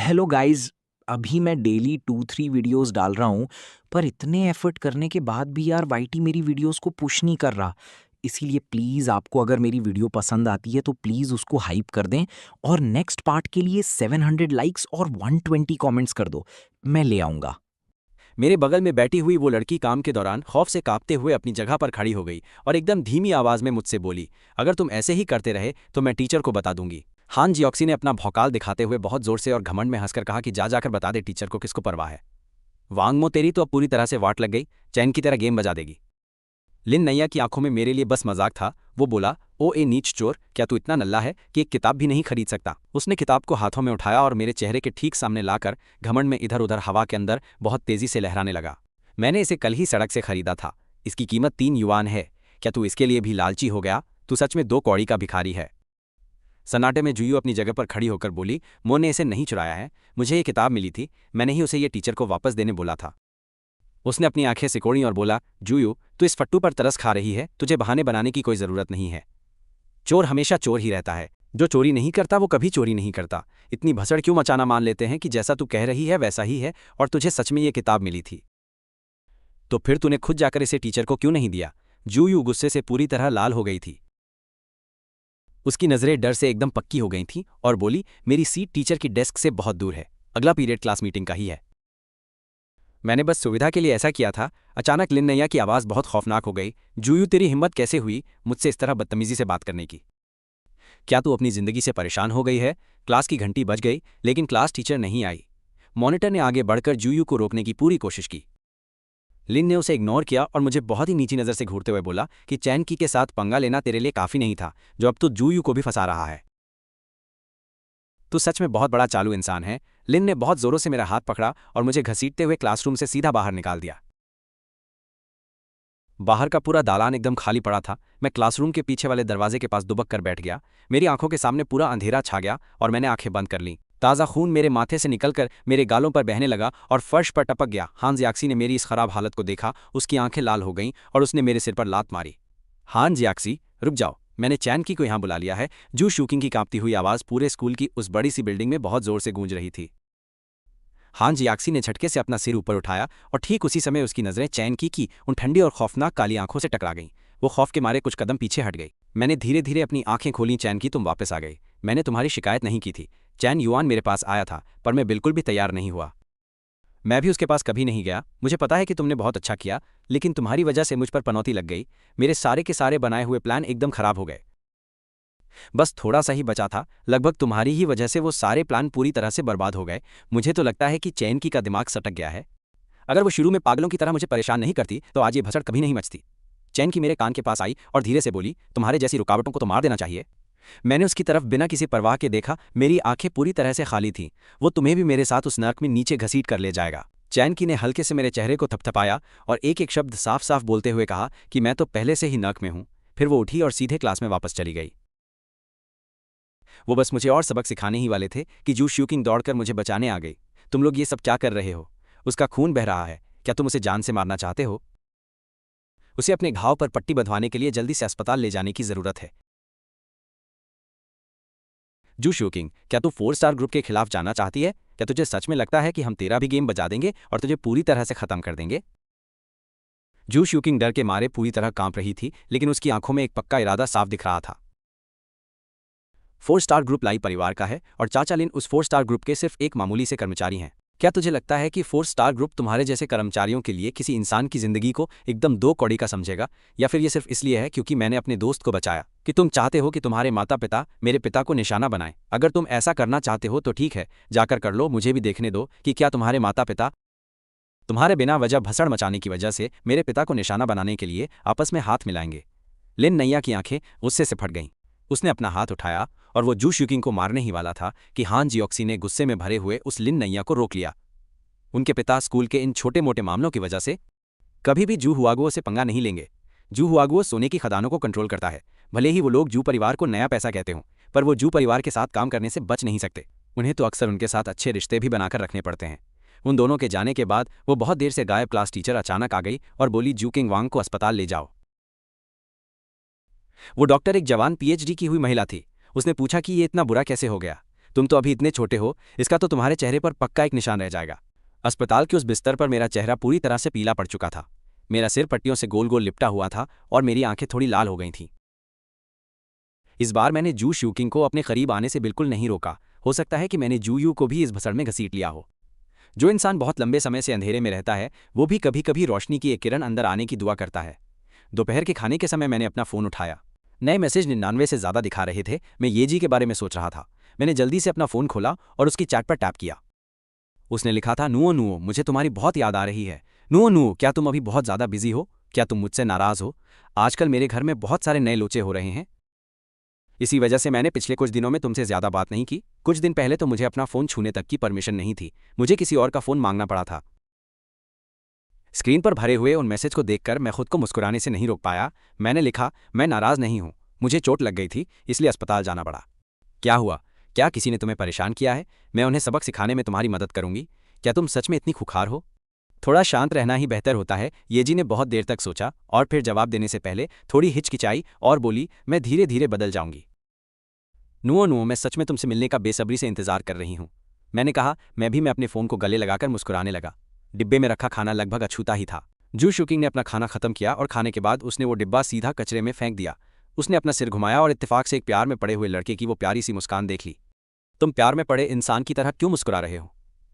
Hello guys. अभी मैं daily 2-3 videos डाल रहा हूँ, पर इतने एफर्ट करने के बाद भी यार वाईटी मेरी वीडियोस को पुश नहीं कर रहा। इसीलिए प्लीज़ आपको अगर मेरी वीडियो पसंद आती है तो प्लीज़ उसको हाइप कर दें और नेक्स्ट पार्ट के लिए 700 लाइक्स और 120 कमेंट्स कर दो। मैं ले आऊँगा। मेरे बगल में बैठी हुई वो लड़की काम के दौरान खौफ से कांपते हुए अपनी जगह पर खड़ी हो गई और एकदम धीमी आवाज में मुझसे बोली, अगर तुम ऐसे ही करते रहे तो मैं टीचर को बता दूंगी। हान जियोक्सी ने अपना भौकाल दिखाते हुए बहुत जोर से और घमंड में हंसकर कहा कि जा जाकर बता दे टीचर को, किसको परवाह है। वांगमो, तेरी तो अब पूरी तरह से वाट लग गई, चैन की तरह गेम बजा देगी। लिन नैया की आंखों में मेरे लिए बस मजाक था। वो बोला, ओ ए नीच चोर, क्या तू इतना नल्ला है कि एक किताब भी नहीं खरीद सकता। उसने किताब को हाथों में उठाया और मेरे चेहरे के ठीक सामने लाकर घमंड में इधर उधर हवा के अंदर बहुत तेजी से लहराने लगा। मैंने इसे कल ही सड़क से खरीदा था। इसकी कीमत 3 युआन है। क्या तू इसके लिए भी लालची हो गया? तू सच में 2 कौड़ी का भिखारी है। सन्नाटे में जुयू अपनी जगह पर खड़ी होकर बोली, मो ने इसे नहीं चुराया है, मुझे ये किताब मिली थी, मैंने ही उसे ये टीचर को वापस देने बोला था। उसने अपनी आंखें सिकोड़ी और बोला, जुयू तू इस फट्टू पर तरस खा रही है, तुझे बहाने बनाने की कोई जरूरत नहीं है। चोर हमेशा चोर ही रहता है, जो चोरी नहीं करता वो कभी चोरी नहीं करता। इतनी भसड़ क्यों मचाना? मान लेते हैं कि जैसा तू कह रही है वैसा ही है और तुझे सच में ये किताब मिली थी, तो फिर तूने खुद जाकर इसे टीचर को क्यों नहीं दिया? जुयू गुस्से से पूरी तरह लाल हो गई थी। उसकी नजरें डर से एकदम पक्की हो गई थीं और बोली, मेरी सीट टीचर की डेस्क से बहुत दूर है, अगला पीरियड क्लास मीटिंग का ही है। मैंने बस सुविधा के लिए ऐसा किया था। अचानक लिन नैया की आवाज़ बहुत खौफनाक हो गई। जुयू, तेरी हिम्मत कैसे हुई मुझसे इस तरह बदतमीजी से बात करने की? क्या तू अपनी जिंदगी से परेशान हो गई है? क्लास की घंटी बज गई लेकिन क्लास टीचर नहीं आई। मॉनिटर ने आगे बढ़कर जुयू को रोकने की पूरी कोशिश की। लिन ने उसे इग्नोर किया और मुझे बहुत ही नीची नज़र से घूरते हुए बोला कि चैन की के साथ पंगा लेना तेरे लिए काफ़ी नहीं था, जो अब तू जुयू को भी फंसा रहा है। तू सच में बहुत बड़ा चालू इंसान है। लिन ने बहुत जोरों से मेरा हाथ पकड़ा और मुझे घसीटते हुए क्लासरूम से सीधा बाहर निकाल दिया। बाहर का पूरा दालान एकदम खाली पड़ा था। मैं क्लासरूम के पीछे वाले दरवाजे के पास दुबक कर बैठ गया। मेरी आंखों के सामने पूरा अंधेरा छा गया और मैंने आंखें बंद कर लीं। ताज़ा खून मेरे माथे से निकलकर मेरे गालों पर बहने लगा और फर्श पर टपक गया। हान जियाक्सी ने मेरी इस खराब हालत को देखा, उसकी आंखें लाल हो गईं और उसने मेरे सिर पर लात मारी। हान जियाक्सी, रुक जाओ, मैंने चैन की को यहाँ बुला लिया है। जू शूकिंग की कांपती हुई आवाज़ पूरे स्कूल की उस बड़ी सी बिल्डिंग में बहुत जोर से गूंज रही थी। हान जियाक्सी ने झटके से अपना सिर ऊपर उठाया और ठीक उसी समय उसकी नजरें चैन की उन ठंडी और खौफनाक काली आंखों से टकरा गईं। वो खौफ के मारे कुछ कदम पीछे हट गई। मैंने धीरे धीरे अपनी आंखें खोली। चैन की, तुम वापस आ गई। मैंने तुम्हारी शिकायत नहीं की थी। चैन युआन मेरे पास आया था, पर मैं बिल्कुल भी तैयार नहीं हुआ। मैं भी उसके पास कभी नहीं गया। मुझे पता है कि तुमने बहुत अच्छा किया, लेकिन तुम्हारी वजह से मुझ पर पनौती लग गई। मेरे सारे के सारे बनाए हुए प्लान एकदम खराब हो गए। बस थोड़ा सा ही बचा था, लगभग तुम्हारी ही वजह से वो सारे प्लान पूरी तरह से बर्बाद हो गए। मुझे तो लगता है कि चैन की का दिमाग सटक गया है। अगर वो शुरू में पागलों की तरह मुझे परेशान नहीं करती तो आज ये भसड़ कभी नहीं मचती। चैन की मेरे कान के पास आई और धीरे से बोली, तुम्हारे जैसी रुकावटों को तो मार देना चाहिए। मैंने उसकी तरफ बिना किसी परवाह के देखा। मेरी आंखें पूरी तरह से खाली थीं। वो तुम्हें भी मेरे साथ उस नर्क में नीचे घसीट कर ले जाएगा। चैन की ने हल्के से मेरे चेहरे को थपथपाया और एक एक शब्द साफ साफ बोलते हुए कहा कि मैं तो पहले से ही नर्क में हूं। फिर वो उठी और सीधे क्लास में वापस चली गई। वो बस मुझे और सबक सिखाने ही वाले थे कि जू श्यूकिंग दौड़कर मुझे बचाने आ गई। तुम लोग ये सब क्या कर रहे हो? उसका खून बह रहा है, क्या तुम उसे जान से मारना चाहते हो? उसे अपने घाव पर पट्टी बंधवाने के लिए जल्दी से अस्पताल ले जाने की जरूरत है। जू श्यूकिंग, क्या तू 4 स्टार ग्रुप के खिलाफ जाना चाहती है? क्या तुझे सच में लगता है कि हम तेरा भी गेम बजा देंगे और तुझे पूरी तरह से खत्म कर देंगे? जू श्यूकिंग डर के मारे पूरी तरह कांप रही थी, लेकिन उसकी आंखों में एक पक्का इरादा साफ दिख रहा था। 4 स्टार ग्रुप लाई परिवार का है और चाचा लिन उस 4 स्टार ग्रुप के सिर्फ एक मामूली से कर्मचारी हैं। क्या तुझे लगता है कि 4 स्टार ग्रुप तुम्हारे जैसे कर्मचारियों के लिए किसी इंसान की जिंदगी को एकदम 2 कौड़ी का समझेगा? या फिर ये सिर्फ इसलिए है क्योंकि मैंने अपने दोस्त को बचाया कि तुम चाहते हो कि तुम्हारे माता पिता मेरे पिता को निशाना बनाएं? अगर तुम ऐसा करना चाहते हो तो ठीक है, जाकर कर लो। मुझे भी देखने दो कि क्या तुम्हारे माता पिता तुम्हारे बिना वजह भसड़ मचाने की वजह से मेरे पिता को निशाना बनाने के लिए आपस में हाथ मिलाएंगे। लिन नैया की आंखें गुस्से से फट गईं। उसने अपना हाथ उठाया और वो जू श्यूकिंग को मारने ही वाला था कि हान जियोक्सी ने गुस्से में भरे हुए उस लिन नैया को रोक लिया। उनके पिता स्कूल के इन छोटे मोटे मामलों की वजह से कभी भी जू हुआगुओ से पंगा नहीं लेंगे। जू हुआगुओ सोने की खदानों को कंट्रोल करता है। भले ही वो लोग जू परिवार को नया पैसा कहते हों, पर वो जू परिवार के साथ काम करने से बच नहीं सकते। उन्हें तो अक्सर उनके साथ अच्छे रिश्ते भी बनाकर रखने पड़ते हैं। उन दोनों के जाने के बाद वो बहुत देर से गायब क्लास टीचर अचानक आ गई और बोली, जू किंग वांग को अस्पताल ले जाओ। वो डॉक्टर एक जवान पीएचडी की हुई महिला थी। उसने पूछा कि ये इतना बुरा कैसे हो गया? तुम तो अभी इतने छोटे हो, इसका तो तुम्हारे चेहरे पर पक्का एक निशान रह जाएगा। अस्पताल के उस बिस्तर पर मेरा चेहरा पूरी तरह से पीला पड़ चुका था। मेरा सिर पट्टियों से गोल गोल लिपटा हुआ था और मेरी आंखें थोड़ी लाल हो गई थीं। इस बार मैंने जू शूकिंग को अपने करीब आने से बिल्कुल नहीं रोका। हो सकता है कि मैंने जू यू को भी इस भसड़ में घसीट लिया हो। जो इंसान बहुत लंबे समय से अंधेरे में रहता है, वो भी कभी कभी रोशनी की एक किरण अंदर आने की दुआ करता है। दोपहर के खाने के समय मैंने अपना फ़ोन उठाया। नए मैसेज 99 से ज़्यादा दिखा रहे थे। मैं ये जी के बारे में सोच रहा था। मैंने जल्दी से अपना फ़ोन खोला और उसकी चैट पर टैप किया। उसने लिखा था, नुओ नुओ, मुझे तुम्हारी बहुत याद आ रही है। नुओ नुओ, क्या तुम अभी बहुत ज़्यादा बिजी हो? क्या तुम मुझसे नाराज़ हो? आजकल मेरे घर में बहुत सारे नए लोचे हो रहे हैं। इसी वजह से मैंने पिछले कुछ दिनों में तुमसे ज़्यादा बात नहीं की। कुछ दिन पहले तो मुझे अपना फ़ोन छूने तक की परमिशन नहीं थी। मुझे किसी और का फ़ोन मांगना पड़ा था। स्क्रीन पर भरे हुए उन मैसेज को देखकर मैं खुद को मुस्कुराने से नहीं रोक पाया। मैंने लिखा, मैं नाराज़ नहीं हूँ, मुझे चोट लग गई थी, इसलिए अस्पताल जाना पड़ा। क्या हुआ? क्या किसी ने तुम्हें परेशान किया है? मैं उन्हें सबक सिखाने में तुम्हारी मदद करूंगी। क्या तुम सच में इतनी खुखार हो? थोड़ा शांत रहना ही बेहतर होता है। ये जी ने बहुत देर तक सोचा और फिर जवाब देने से पहले थोड़ी हिचकिचाई और बोली, मैं धीरे धीरे बदल जाऊंगी। नुओ नुओ, मैं सच में तुमसे मिलने का बेसब्री से इंतजार कर रही हूँ। मैंने कहा। मैं अपने फ़ोन को गले लगाकर मुस्कुराने लगा। डिब्बे में रखा खाना लगभग अछूता ही था। जू शुकिंग ने अपना खाना खत्म किया और खाने के बाद उसने वो डिब्बा सीधा कचरे में फेंक दिया। उसने अपना सिर घुमाया और इत्तेफाक से एक प्यार में पड़े हुए लड़के की वो प्यारी सी मुस्कान देख ली। तुम प्यार में पड़े इंसान की तरह क्यों मुस्कुरा रहे हो?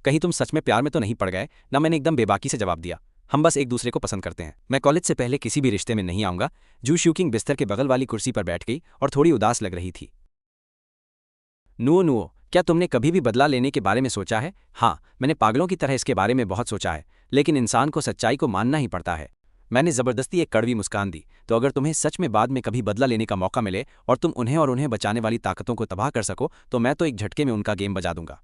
कहीं तुम सच में प्यार में तो नहीं पड़ गए ना? मैंने एकदम बेबाकी से जवाब दिया। हम बस एक दूसरे को पसंद करते हैं। मैं कॉलेज से पहले किसी भी रिश्ते में नहीं आऊंगा। जू शुकिंग बिस्तर के बगल वाली कुर्सी पर बैठ गई और थोड़ी उदास लग रही थी। नुओ नुओ, क्या तुमने कभी भी बदला लेने के बारे में सोचा है? हाँ, मैंने पागलों की तरह इसके बारे में बहुत सोचा है, लेकिन इंसान को सच्चाई को मानना ही पड़ता है। मैंने ज़बरदस्ती एक कड़वी मुस्कान दी। तो अगर तुम्हें सच में बाद में कभी बदला लेने का मौका मिले और तुम उन्हें बचाने वाली ताकतों को तबाह कर सको, तो मैं तो एक झटके में उनका गेम बजा दूंगा।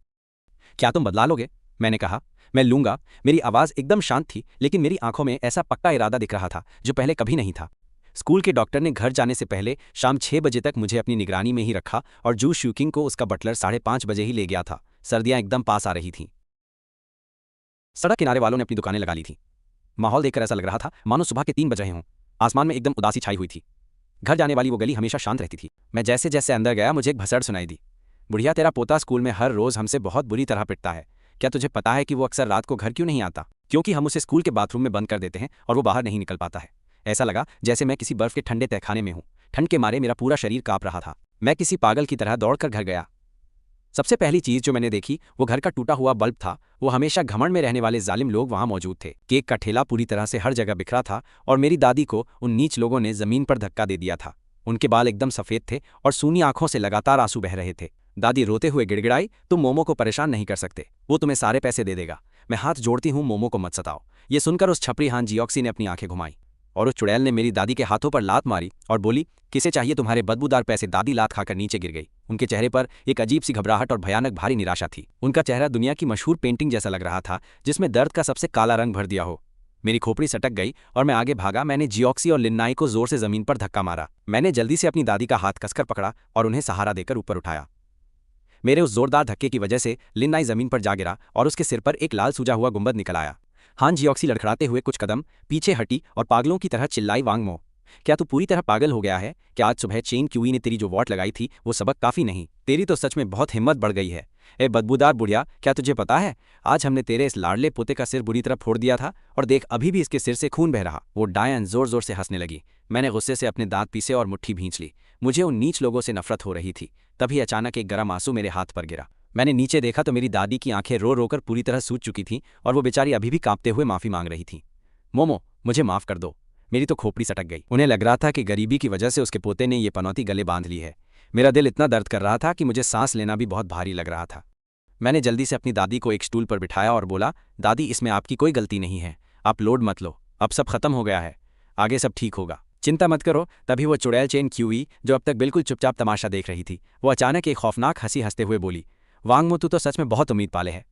क्या तुम बदला लोगे? मैंने कहा। मैं लूंगा। मेरी आवाज़ एकदम शांत थी, लेकिन मेरी आंखों में ऐसा पक्का इरादा दिख रहा था जो पहले कभी नहीं था। स्कूल के डॉक्टर ने घर जाने से पहले शाम 6 बजे तक मुझे अपनी निगरानी में ही रखा और जू शूकिंग को उसका बटलर 5:30 बजे ही ले गया था। सर्दियां एकदम पास आ रही थीं। सड़क किनारे वालों ने अपनी दुकानें लगा ली थीं। माहौल देखकर ऐसा लग रहा था मानो सुबह के 3 बज रहे हों। आसमान में एकदम उदासी छाई हुई थी। घर जाने वाली वो गली हमेशा शांत रहती थी। मैं जैसे जैसे अंदर गया, मुझे एक भसड़ सुनाई दी। बुढ़िया, तेरा पोता स्कूल में हर रोज़ हमसे बहुत बुरी तरह पिटता है। क्या तुझे पता है कि वो अक्सर रात को घर क्यों नहीं आता? क्योंकि हम उसे स्कूल के बाथरूम में बंद कर देते हैं और वो बाहर नहीं निकल पाता है। ऐसा लगा जैसे मैं किसी बर्फ के ठंडे तहखाने में हूँ। ठंड के मारे मेरा पूरा शरीर कांप रहा था। मैं किसी पागल की तरह दौड़कर घर गया। सबसे पहली चीज जो मैंने देखी वो घर का टूटा हुआ बल्ब था। वो हमेशा घमंड में रहने वाले जालिम लोग वहां मौजूद थे। केक का ठेला पूरी तरह से हर जगह बिखरा था और मेरी दादी को उन नीच लोगों ने जमीन पर धक्का दे दिया था। उनके बाल एकदम सफेद थे और सूनी आंखों से लगातार आंसू बह रहे थे। दादी रोते हुए गिड़गिड़ाई, तुम मोमो को परेशान नहीं कर सकते, वो तुम्हें सारे पैसे दे देगा। मैं हाथ जोड़ती हूँ, मोमो को मत सताओ। ये सुनकर उस छपरी हान जियोक्सी ने अपनी आंखें घुमाई और उस चुड़ैल ने मेरी दादी के हाथों पर लात मारी और बोली, किसे चाहिए तुम्हारे बदबूदार पैसे? दादी लात खाकर नीचे गिर गई। उनके चेहरे पर एक अजीब सी घबराहट और भयानक भारी निराशा थी। उनका चेहरा दुनिया की मशहूर पेंटिंग जैसा लग रहा था जिसमें दर्द का सबसे काला रंग भर दिया हो। मेरी खोपड़ी सटक गई और मैं आगे भागा। मैंने जियोक्सी और लिन्नाई को जोर से जमीन पर धक्का मारा। मैंने जल्दी से अपनी दादी का हाथ कसकर पकड़ा और उन्हें सहारा देकर ऊपर उठाया। मेरे उस जोरदार धक्के की वजह से लिन्नाई जमीन पर जा गिरा और उसके सिर पर एक लाल सूजा हुआ गुंबद निकल आया। हान जियोक्सी लड़खड़ाते हुए कुछ कदम पीछे हटी और पागलों की तरह चिल्लाई, वांगमो, क्या तू पूरी तरह पागल हो गया है? क्या आज सुबह चेन क्यूई ने तेरी जो वॉट लगाई थी वो सबक काफ़ी नहीं? तेरी तो सच में बहुत हिम्मत बढ़ गई है। ए बदबूदार बुढ़िया, क्या तुझे पता है आज हमने तेरे इस लाडले पोते का सिर बुरी तरह फोड़ दिया था और देख अभी भी इसके सिर से खून बह रहा। वो डायन जोर जोर से हंसने लगी। मैंने गुस्से से अपने दांत पीसे और मुट्ठी भींच ली। मुझे उन नीच लोगों से नफरत हो रही थी। तभी अचानक एक गर्म आंसू मेरे हाथ पर गिरा। मैंने नीचे देखा तो मेरी दादी की आंखें रो रोकर पूरी तरह सूज चुकी थीं और वो बेचारी अभी भी कांपते हुए माफ़ी मांग रही थी। मोमो, मुझे माफ़ कर दो। मेरी तो खोपड़ी सटक गई। उन्हें लग रहा था कि गरीबी की वजह से उसके पोते ने ये पनौती गले बांध ली है। मेरा दिल इतना दर्द कर रहा था कि मुझे सांस लेना भी बहुत भारी लग रहा था। मैंने जल्दी से अपनी दादी को एक स्टूल पर बिठाया और बोला, दादी, इसमें आपकी कोई गलती नहीं है। आप लोड मत लो, अब सब खत्म हो गया है, आगे सब ठीक होगा, चिंता मत करो। तभी वो चुड़ैल चेन क्यूई, जो अब तक बिल्कुल चुपचाप तमाशा देख रही थी, वो अचानक एक खौफनाक हंसी हंसते हुए बोली, वांगमो, तू तो सच में बहुत उम्मीद पाले है।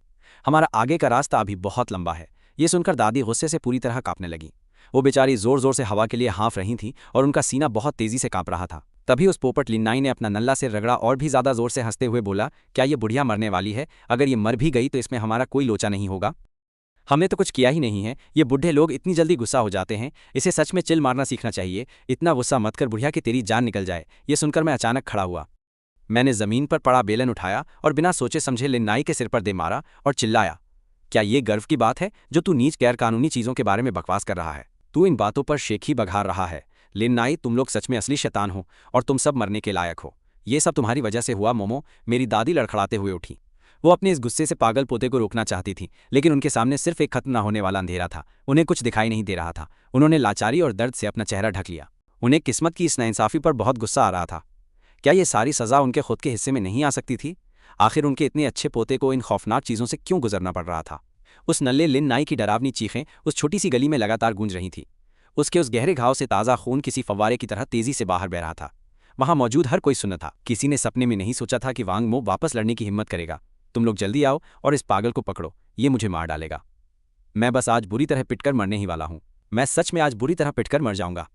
हमारा आगे का रास्ता अभी बहुत लंबा है। ये सुनकर दादी गुस्से से पूरी तरह कांपने लगी। वो बेचारी जोर जोर से हवा के लिए हाँफ रही थी और उनका सीना बहुत तेजी से कांप रहा था। तभी उस पोपट लिन्नाई ने अपना नल्ला से रगड़ा और भी ज्यादा जोर से हंसते हुए बोला, क्या ये बुढ़िया मरने वाली है? अगर ये मर भी गई तो इसमें हमारा कोई लोचा नहीं होगा। हमने तो कुछ किया ही नहीं है। ये बुढ़े लोग इतनी जल्दी गुस्सा हो जाते हैं, इसे सच में चिल मारना सीखना चाहिए। इतना गुस्सा मत कर बुढ़िया कि तेरी जान निकल जाए। ये सुनकर मैं अचानक खड़ा हुआ। मैंने जमीन पर पड़ा बेलन उठाया और बिना सोचे समझे लिन नाई के सिर पर दे मारा और चिल्लाया, क्या ये गर्व की बात है जो तू नीच गैरकानूनी चीजों के बारे में बकवास कर रहा है? तू इन बातों पर शेख ही बघार रहा है। लिन नाई, तुम लोग सच में असली शैतान हो और तुम सब मरने के लायक हो। ये सब तुम्हारी वजह से हुआ मोमो, मेरी दादी लड़खड़ाते हुए उठी। वो अपने इस गुस्से से पागल पोते को रोकना चाहती थी, लेकिन उनके सामने सिर्फ एक खत्म न होने वाला अंधेरा था। उन्हें कुछ दिखाई नहीं दे रहा था। उन्होंने लाचारी और दर्द से अपना चेहरा ढक लिया। उन्हें किस्मत की इस नाइंसाफी पर बहुत गुस्सा आ रहा था। क्या ये सारी सज़ा उनके खुद के हिस्से में नहीं आ सकती थी? आखिर उनके इतने अच्छे पोते को इन खौफनाक चीज़ों से क्यों गुजरना पड़ रहा था? उस नल्ले लिन नाई की डरावनी चीखें उस छोटी सी गली में लगातार गूंज रही थी। उसके उस गहरे घाव से ताज़ा खून किसी फव्वारे की तरह तेजी से बाहर बह रहा था। वहां मौजूद हर कोई सुन्न था। किसी ने सपने में नहीं सोचा था कि वांग मो वापस लड़ने की हिम्मत करेगा। तुम लोग जल्दी आओ और इस पागल को पकड़ो, ये मुझे मार डालेगा। मैं बस आज बुरी तरह पिटकर मरने ही वाला हूं। मैं सच में आज बुरी तरह पिटकर मर जाऊंगा।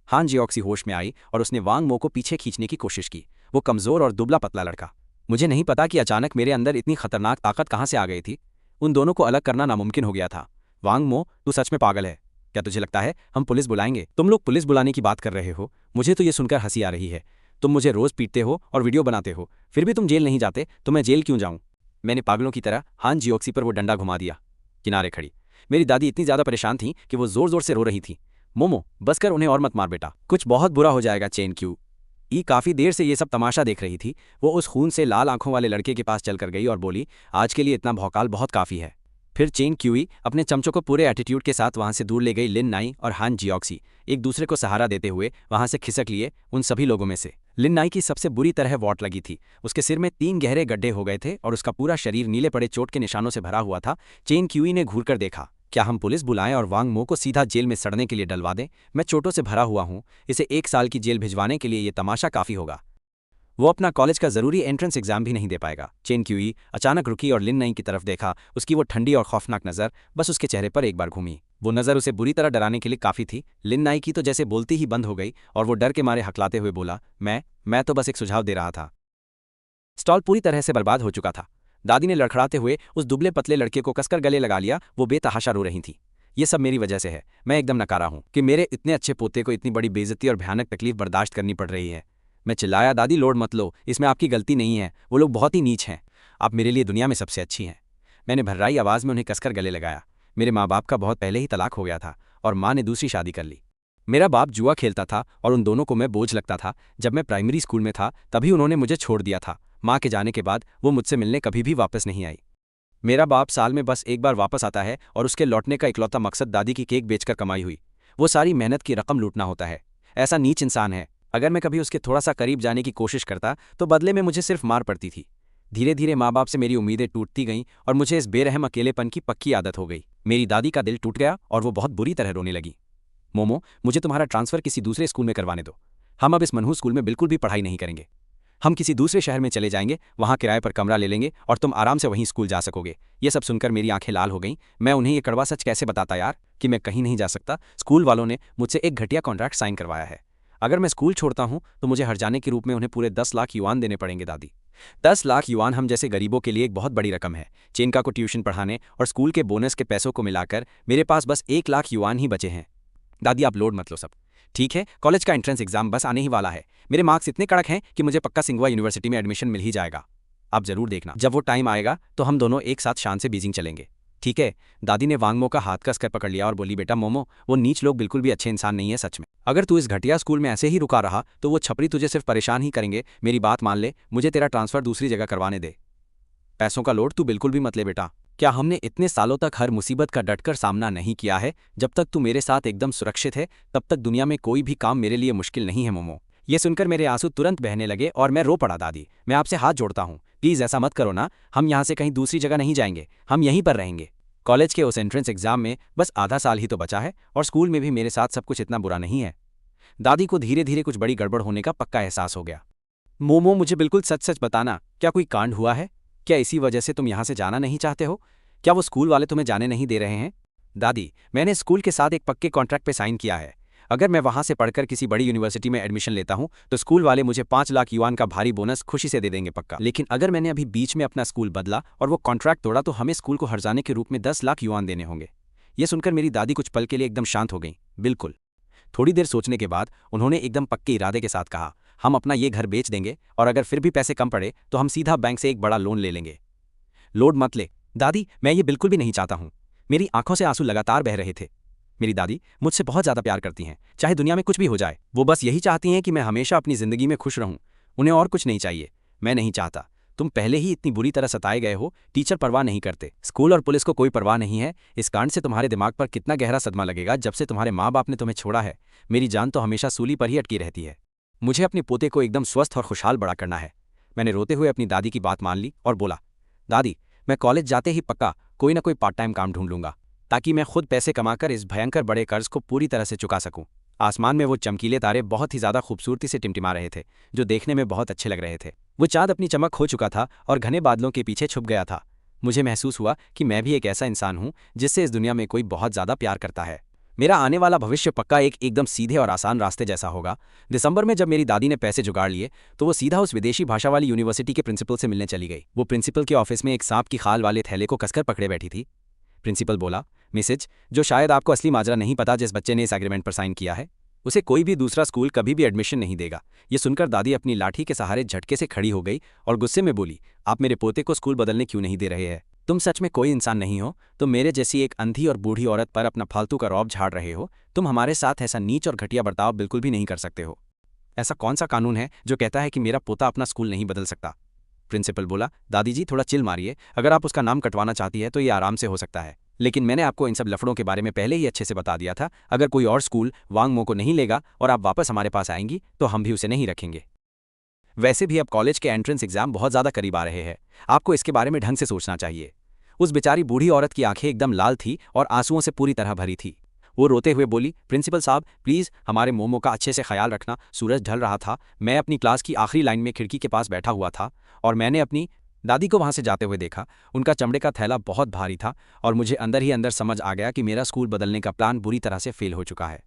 हान जियोक्सी होश में आई और उसने वांग मो को पीछे खींचने की कोशिश की। वो कमजोर और दुबला पतला लड़का। मुझे नहीं पता कि अचानक मेरे अंदर इतनी खतरनाक ताकत कहां से आ गई थी। उन दोनों को अलग करना नामुमकिन हो गया था। वांग मो, तू सच में पागल है। क्या तुझे लगता है हम पुलिस बुलाएंगे? तुम लोग पुलिस बुलाने की बात कर रहे हो? मुझे तो ये सुनकर हंसी आ रही है। तुम मुझे रोज पीटते हो और वीडियो बनाते हो, फिर भी तुम जेल नहीं जाते, तो मैं जेल क्यों जाऊं? मैंने पागलों की तरह हान जियोक्सी पर वो डंडा घुमा दिया। किनारे खड़ी मेरी दादी इतनी ज्यादा परेशान थी कि वो जोर जोर से रो रही थी। मोमो, बस कर, उन्हें और मत मार बेटा, कुछ बहुत बुरा हो जाएगा। चेन क्यू ई काफी देर से ये सब तमाशा देख रही थी। वो उस खून से लाल आंखों वाले लड़के के पास चलकर गई और बोली, आज के लिए इतना भौकाल बहुत काफी है। फिर चेन क्यूई अपने चमचों को पूरे एटीट्यूड के साथ वहां से दूर ले गई। लिन नाई और हान जियोक्सी एक दूसरे को सहारा देते हुए वहां से खिसक लिए। उन सभी लोगों में से लिन नाई की सबसे बुरी तरह वॉट लगी थी। उसके सिर में 3 गहरे गड्ढे हो गए थे और उसका पूरा शरीर नीले पड़े चोट के निशानों से भरा हुआ था। चेन क्यूई ने घूरकर देखा, क्या हम पुलिस बुलाएं और वांग मो को सीधा जेल में सड़ने के लिए डलवा दें? मैं चोटों से भरा हुआ हूं, इसे 1 साल की जेल भिजवाने के लिए ये तमाशा काफी होगा। वो अपना कॉलेज का जरूरी एंट्रेंस एग्जाम भी नहीं दे पाएगा। चेन क्यूई अचानक रुकी और लिन नाई की तरफ देखा। उसकी वो ठंडी और खौफनाक नजर बस उसके चेहरे पर एक बार घूमी। वो नजर उसे बुरी तरह डराने के लिए काफी थी। लिन नाई की तो जैसे बोलती ही बंद हो गई और वो डर के मारे हकलाते हुए बोला, मैं तो बस एक सुझाव दे रहा था। स्टॉल पूरी तरह से बर्बाद हो चुका था। दादी ने लड़खड़ाते हुए उस दुबले पतले लड़के को कसकर गले लगा लिया। वो बेतहाशा रो रही थी। ये सब मेरी वजह से है। मैं एकदम नकारा हूं कि मेरे इतने अच्छे पोते को इतनी बड़ी बेइज्जती और भयानक तकलीफ बर्दाश्त करनी पड़ रही है। मैं चिल्लाया, दादी लोड मत लो, इसमें आपकी गलती नहीं है। वो लोग बहुत ही नीच हैं। आप मेरे लिए दुनिया में सबसे अच्छी हैं। मैंने भर्राई आवाज़ में उन्हें कसकर गले लगाया। मेरे माँ बाप का बहुत पहले ही तलाक हो गया था और माँ ने दूसरी शादी कर ली। मेरा बाप जुआ खेलता था और उन दोनों को मैं बोझ लगता था। जब मैं प्राइमरी स्कूल में था तभी उन्होंने मुझे छोड़ दिया था। माँ के जाने के बाद वो मुझसे मिलने कभी भी वापस नहीं आई। मेरा बाप साल में बस एक बार वापस आता है और उसके लौटने का इकलौता मकसद दादी की केक बेचकर कमाई हुई वो सारी मेहनत की रकम लूटना होता है। ऐसा नीच इंसान है। अगर मैं कभी उसके थोड़ा सा करीब जाने की कोशिश करता तो बदले में मुझे सिर्फ मार पड़ती थी। धीरे धीरे माँ बाप से मेरी उम्मीदें टूटती गईं और मुझे इस बेरहम अकेलेपन की पक्की आदत हो गई। मेरी दादी का दिल टूट गया और वो बहुत बुरी तरह रोने लगी। मोमो, मुझे तुम्हारा ट्रांसफ़र किसी दूसरे स्कूल में करवाने दो। हम अब इस मनहूस स्कूल में बिल्कुल भी पढ़ाई नहीं करेंगे। हम किसी दूसरे शहर में चले जाएंगे, वहाँ किराए पर कमरा ले लेंगे और तुम आराम से वहीं स्कूल जा सकोगे। ये सब सुनकर मेरी आंखें लाल हो गईं। मैं उन्हें ये कड़वा सच कैसे बताता यार कि मैं कहीं नहीं जा सकता। स्कूल वालों ने मुझसे एक घटिया कॉन्ट्रैक्ट साइन करवाया है। अगर मैं स्कूल छोड़ता हूँ तो मुझे हर्जाने के रूप में उन्हें पूरे 10 लाख युआन देने पड़ेंगे। दादी, 10 लाख युआन हम जैसे गरीबों के लिए एक बहुत बड़ी रकम है। चेनका को ट्यूशन पढ़ाने और स्कूल के बोनस के पैसों को मिलाकर मेरे पास बस 1 लाख युआन ही बचे हैं। दादी, आप लोड मत लो सब ठीक है। कॉलेज का एंट्रेंस एग्जाम बस आने ही वाला है। मेरे मार्क्स इतने कड़क हैं कि मुझे पक्का सिंघुआ यूनिवर्सिटी में एडमिशन मिल ही जाएगा। आप जरूर देखना, जब वो टाइम आएगा तो हम दोनों एक साथ शान से बीजिंग चलेंगे, ठीक है? दादी ने वांगमो का हाथ कसकर पकड़ लिया और बोली, बेटा मोमो, वो नीच लोग बिल्कुल भी अच्छे इंसान नहीं है सच में। अगर तू इस घटिया स्कूल में ऐसे ही रुका रहा तो वो छपरी तुझे सिर्फ परेशान ही करेंगे। मेरी बात मान ले, मुझे तेरा ट्रांसफर दूसरी जगह करवाने दे। पैसों का लोड तू बिल्कुल भी मत ले बेटा। क्या हमने इतने सालों तक हर मुसीबत का डटकर सामना नहीं किया है? जब तक तू मेरे साथ एकदम सुरक्षित है तब तक दुनिया में कोई भी काम मेरे लिए मुश्किल नहीं है मोमो। ये सुनकर मेरे आंसू तुरंत बहने लगे और मैं रो पड़ा। दादी, मैं आपसे हाथ जोड़ता हूँ, प्लीज़ ऐसा मत करो ना। हम यहाँ से कहीं दूसरी जगह नहीं जाएंगे, हम यहीं पर रहेंगे। कॉलेज के उस एंट्रेंस एग्जाम में बस आधा साल ही तो बचा है और स्कूल में भी मेरे साथ सब कुछ इतना बुरा नहीं है। दादी को धीरे धीरे कुछ बड़ी गड़बड़ होने का पक्का एहसास हो गया। मोमो, मुझे बिल्कुल सच सच बताना, क्या कोई कांड हुआ है? क्या इसी वजह से तुम यहाँ से जाना नहीं चाहते हो? क्या वो स्कूल वाले तुम्हें जाने नहीं दे रहे हैं? दादी, मैंने स्कूल के साथ एक पक्के कॉन्ट्रैक्ट पे साइन किया है। अगर मैं वहाँ से पढ़कर किसी बड़ी यूनिवर्सिटी में एडमिशन लेता हूँ तो स्कूल वाले मुझे 5 लाख युआन का भारी बोनस खुशी से दे देंगे पक्का। लेकिन अगर मैंने अभी बीच में अपना स्कूल बदला और वो कॉन्ट्रैक्ट तोड़ा तो हमें स्कूल को हर्जाने के रूप में 10 लाख युआन देने होंगे। ये सुनकर मेरी दादी कुछ पल के लिए एकदम शांत हो गई। बिल्कुल। थोड़ी देर सोचने के बाद उन्होंने एकदम पक्के इरादे के साथ कहा, हम अपना ये घर बेच देंगे और अगर फिर भी पैसे कम पड़े तो हम सीधा बैंक से एक बड़ा लोन ले लेंगे। लोड मत ले दादी, मैं ये बिल्कुल भी नहीं चाहता हूँ। मेरी आंखों से आंसू लगातार बह रहे थे। मेरी दादी मुझसे बहुत ज़्यादा प्यार करती हैं, चाहे दुनिया में कुछ भी हो जाए। वो बस यही चाहती हैं कि मैं हमेशा अपनी ज़िंदगी में खुश रहूं। उन्हें और कुछ नहीं चाहिए। मैं नहीं चाहता। तुम पहले ही इतनी बुरी तरह सताए गए हो। टीचर परवाह नहीं करते, स्कूल और पुलिस को कोई परवाह नहीं है। इस कांड से तुम्हारे दिमाग पर कितना गहरा सदमा लगेगा जब से तुम्हारे माँ बाप ने तुम्हें छोड़ा है। मेरी जान तो हमेशा सूली पर ही अटकी रहती है। मुझे अपने पोते को एकदम स्वस्थ और खुशहाल बड़ा करना है। मैंने रोते हुए अपनी दादी की बात मान ली और बोला, दादी मैं कॉलेज जाते ही पक्का कोई ना कोई पार्ट टाइम काम ढूंढ लूंगा ताकि मैं खुद पैसे कमाकर इस भयंकर बड़े कर्ज को पूरी तरह से चुका सकूं। आसमान में वो चमकीले तारे बहुत ही ज्यादा खूबसूरती से टिमटिमा रहे थे, जो देखने में बहुत अच्छे लग रहे थे। वो चाँद अपनी चमक खो चुका था और घने बादलों के पीछे छुप गया था। मुझे महसूस हुआ कि मैं भी एक ऐसा इंसान हूं जिससे इस दुनिया में कोई बहुत ज्यादा प्यार करता है। मेरा आने वाला भविष्य पक्का एकदम सीधे और आसान रास्ते जैसा होगा। दिसंबर में जब मेरी दादी ने पैसे जुगाड़ लिए तो वो सीधा उस विदेशी भाषा वाली यूनिवर्सिटी के प्रिंसिपल से मिलने चली गई। वो प्रिंसिपल के ऑफिस में एक सांप की खाल वाले थैले को कसकर पकड़े बैठी थी। प्रिंसिपल बोला, मिसेज, जो शायद आपको असली माजरा नहीं पता, जिस बच्चे ने इस एग्रीमेंट पर साइन किया है उसे कोई भी दूसरा स्कूल कभी भी एडमिशन नहीं देगा। ये सुनकर दादी अपनी लाठी के सहारे झटके से खड़ी हो गई और गुस्से में बोली, आप मेरे पोते को स्कूल बदलने क्यों नहीं दे रहे हैं? तुम सच में कोई इंसान नहीं हो। तुम मेरे जैसी एक अंधी और बूढ़ी औरत पर अपना फालतू का रौब झाड़ रहे हो। तुम हमारे साथ ऐसा नीच और घटिया बर्ताव बिल्कुल भी नहीं कर सकते हो। ऐसा कौन सा कानून है जो कहता है कि मेरा पोता अपना स्कूल नहीं बदल सकता? प्रिंसिपल बोला, दादी जी थोड़ा चिल मारिए। अगर आप उसका नाम कटवाना चाहती है तो ये आराम से हो सकता है, लेकिन मैंने आपको इन सब लफड़ों के बारे में पहले ही अच्छे से बता दिया था। अगर कोई और स्कूल वांगमो को नहीं लेगा और आप वापस हमारे पास आएंगी तो हम भी उसे नहीं रखेंगे। वैसे भी अब कॉलेज के एंट्रेंस एग्जाम बहुत ज़्यादा करीब आ रहे हैं। आपको इसके बारे में ढंग से सोचना चाहिए। उस बेचारी बूढ़ी औरत की आंखें एकदम लाल थी और आंसुओं से पूरी तरह भरी थी। वो रोते हुए बोली, प्रिंसिपल साहब प्लीज़ हमारे मोमो का अच्छे से ख्याल रखना। सूरज ढल रहा था। मैं अपनी क्लास की आखिरी लाइन में खिड़की के पास बैठा हुआ था और मैंने अपनी दादी को वहां से जाते हुए देखा। उनका चमड़े का थैला बहुत भारी था और मुझे अंदर ही अंदर समझ आ गया कि मेरा स्कूल बदलने का प्लान बुरी तरह से फेल हो चुका है।